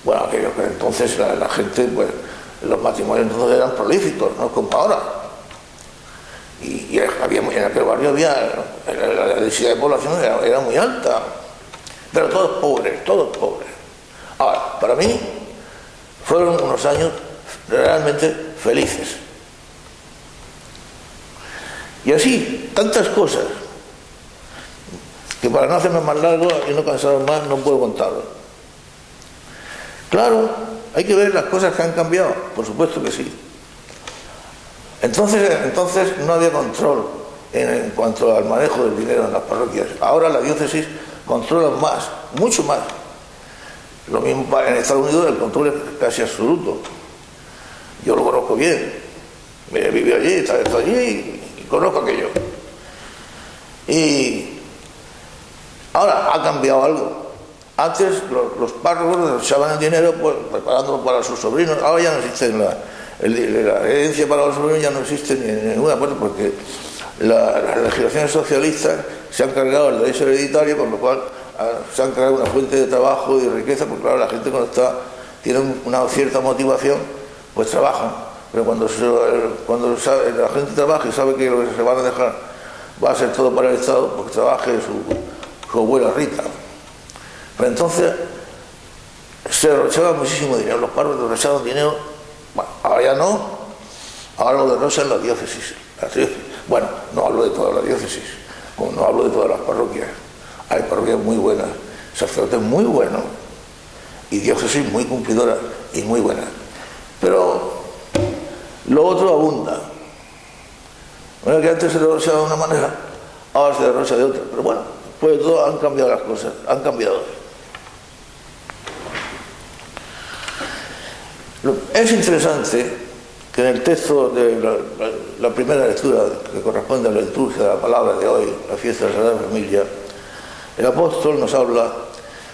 Bueno, aquello que entonces la gente, pues, los matrimonios entonces eran prolíficos, no como ahora. Y en aquel barrio la densidad de población era muy alta, pero todos pobres. Ahora, para mí fueron unos años realmente felices. Y así, tantas cosas, que para no hacerme más largo y no cansaros más, no puedo contarlo. Claro, hay que ver las cosas que han cambiado, por supuesto que sí. Entonces no había control en cuanto al manejo del dinero en las parroquias. Ahora la diócesis controla más, mucho más. Lo mismo en Estados Unidos, el control es casi absoluto. Yo lo conozco bien, me viví allí, estado allí y conozco aquello. Y ahora ha cambiado algo. Antes los párrocos desechaban el dinero preparándolo para sus sobrinos. Ahora ya no existe la herencia para los sobrinos, ya no existe ni en ninguna parte, porque las legislaciones socialistas se han cargado el derecho hereditario, con lo cual se han creado una fuente de trabajo y de riqueza, porque claro, la gente cuando tiene una cierta motivación, pues trabajan. Pero cuando la gente trabaja y sabe que lo que se van a dejar va a ser todo para el Estado, porque trabaje su abuela Rita. Pero entonces se derrochaba muchísimo dinero, los párrocos derrochaban dinero. Bueno, ahora ya no, ahora lo derrochan la diócesis. Bueno, no hablo de toda la diócesis, como no hablo de todas las parroquias. Hay parroquias muy buenas, sacerdotes muy buenos y diócesis muy cumplidoras y muy buenas. Pero lo otro abunda. Bueno, que antes se derrochaba de una manera, ahora se derrocha de otra. Pero bueno, pues de todo han cambiado las cosas, han cambiado. Es interesante que en el texto de la primera lectura que corresponde a la liturgia de la palabra de hoy, la fiesta de la Sagrada Familia, el apóstol nos habla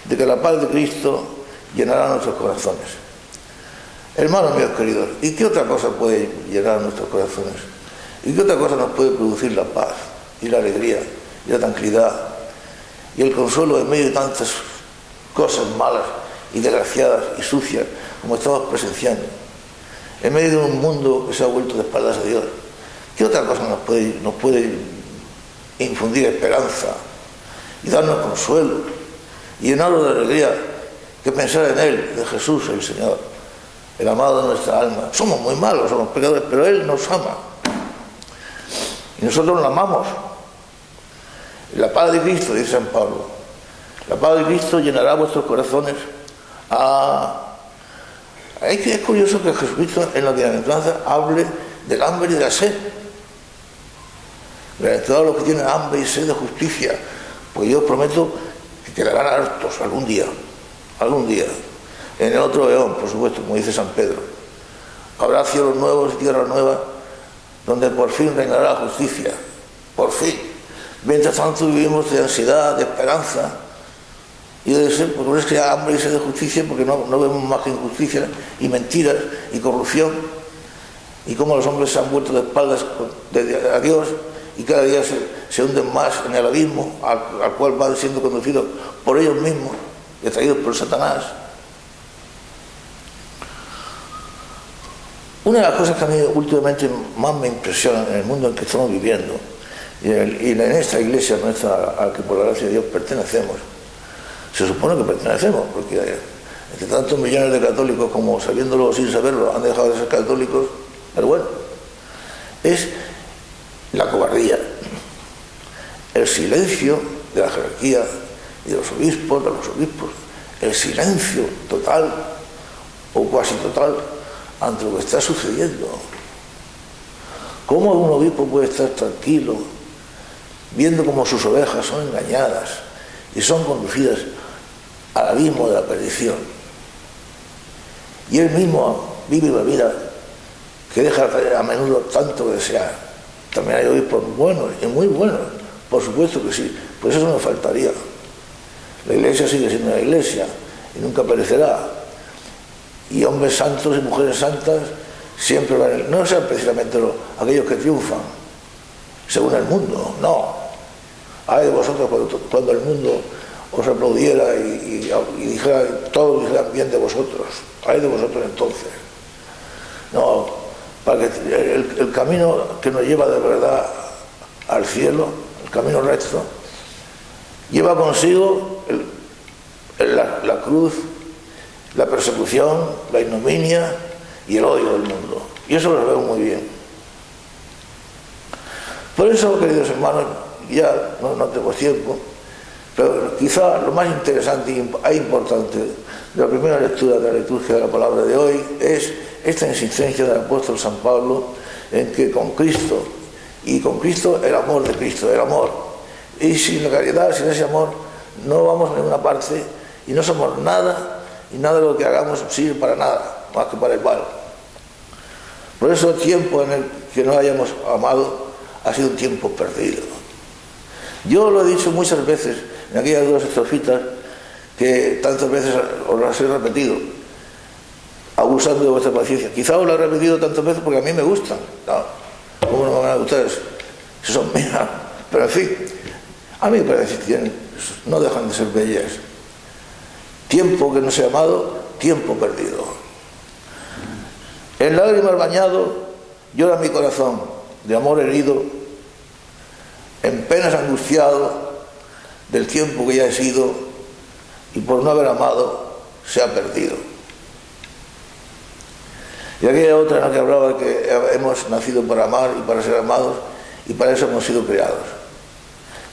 de que la paz de Cristo llenará nuestros corazones. Hermanos míos queridos, ¿y qué otra cosa puede llenar nuestros corazones? ¿Y qué otra cosa nos puede producir la paz y la alegría y la tranquilidad y el consuelo en medio de tantas cosas malas y desgraciadas y sucias como estamos presenciando, en medio de un mundo que se ha vuelto de espaldas a Dios? ¿Qué otra cosa nos puede infundir esperanza y darnos consuelo y llenarnos de alegría que pensar en Él, de Jesús el Señor, el amado de nuestra alma? Somos muy malos, somos pecadores, pero Él nos ama Y nosotros la amamos. La paz de Cristo, dice San Pablo, la paz de Cristo llenará vuestros corazones. Es curioso que Jesucristo en la bienaventuranza hable del hambre y de la sed. Bienaventurados los que tienen hambre y sed de justicia, pues yo os prometo que quedarán hartos algún día. En el otro eón, por supuesto, como dice San Pedro, habrá cielos nuevos y tierra nueva, donde por fin reinará la justicia, por fin. Mientras tanto vivimos de ansiedad, de esperanza y de deseo, porque es que hay hambre y sed de justicia, porque no vemos más que injusticia y mentiras y corrupción, y cómo los hombres se han vuelto de espaldas a Dios y cada día se hunden más en el abismo al cual van siendo conducidos por ellos mismos y atraídos por Satanás. Una de las cosas que a mí últimamente más me impresiona en el mundo en que estamos viviendo y en esta iglesia nuestra a la que por la gracia de Dios pertenecemos, se supone que pertenecemos, porque entre tantos millones de católicos como sabiéndolo o sin saberlo han dejado de ser católicos, pero bueno, es la cobardía, el silencio de la jerarquía y de los obispos, el silencio total o cuasi total ante lo que está sucediendo. ¿Cómo un obispo puede estar tranquilo viendo cómo sus ovejas son engañadas y son conducidas al abismo de la perdición? Y él mismo vive una vida que deja a menudo tanto que desear. También hay obispos buenos y muy buenos, por supuesto que sí, pues eso no faltaría. La iglesia sigue siendo una iglesia y nunca perecerá. Y hombres santos y mujeres santas siempre van, no sean precisamente aquellos que triunfan según el mundo, no. Ay de vosotros cuando el mundo os aplaudiera y dijera, todos dijeran bien de vosotros, ay de vosotros entonces. No, para que el camino que nos lleva de verdad al cielo, el camino recto, lleva consigo la cruz, la persecución, la ignominia y el odio del mundo. Y eso lo veo muy bien. Por eso, queridos hermanos, ya no tengo tiempo, pero quizá lo más interesante e importante de la primera lectura de la liturgia de la palabra de hoy es esta insistencia del apóstol San Pablo en que con Cristo, y con Cristo el amor de Cristo, el amor, y sin la caridad, sin ese amor, no vamos a ninguna parte y no somos nada, y nada de lo que hagamos sirve para nada, más que para el mal. Por eso el tiempo en el que no hayamos amado ha sido un tiempo perdido. Yo lo he dicho muchas veces en aquellas dos estrofitas que tantas veces os las he repetido, abusando de vuestra paciencia. Quizá os las he repetido tantas veces porque a mí me gustan. No, ¿cómo no me van a gustar? Si son mías. Pero en fin, a mí me parece que no dejan de ser bellas. Tiempo que no se ha amado, tiempo perdido. En lágrimas bañado llora mi corazón, de amor herido, en penas angustiado del tiempo que ya he sido y por no haber amado se ha perdido. Y aquella otra en la que hablaba que hemos nacido para amar y para ser amados y para eso hemos sido creados.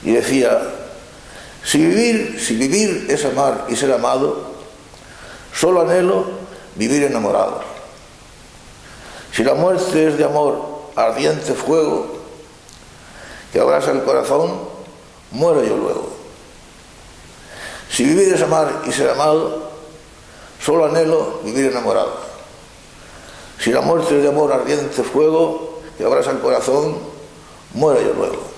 Y decía, si vivir es amar y ser amado, solo anhelo vivir enamorado. Si la muerte es de amor, ardiente fuego que abrasa el corazón, muero yo luego. Si vivir es amar y ser amado, solo anhelo vivir enamorado. Si la muerte es de amor, ardiente fuego que abrasa el corazón, muero yo luego.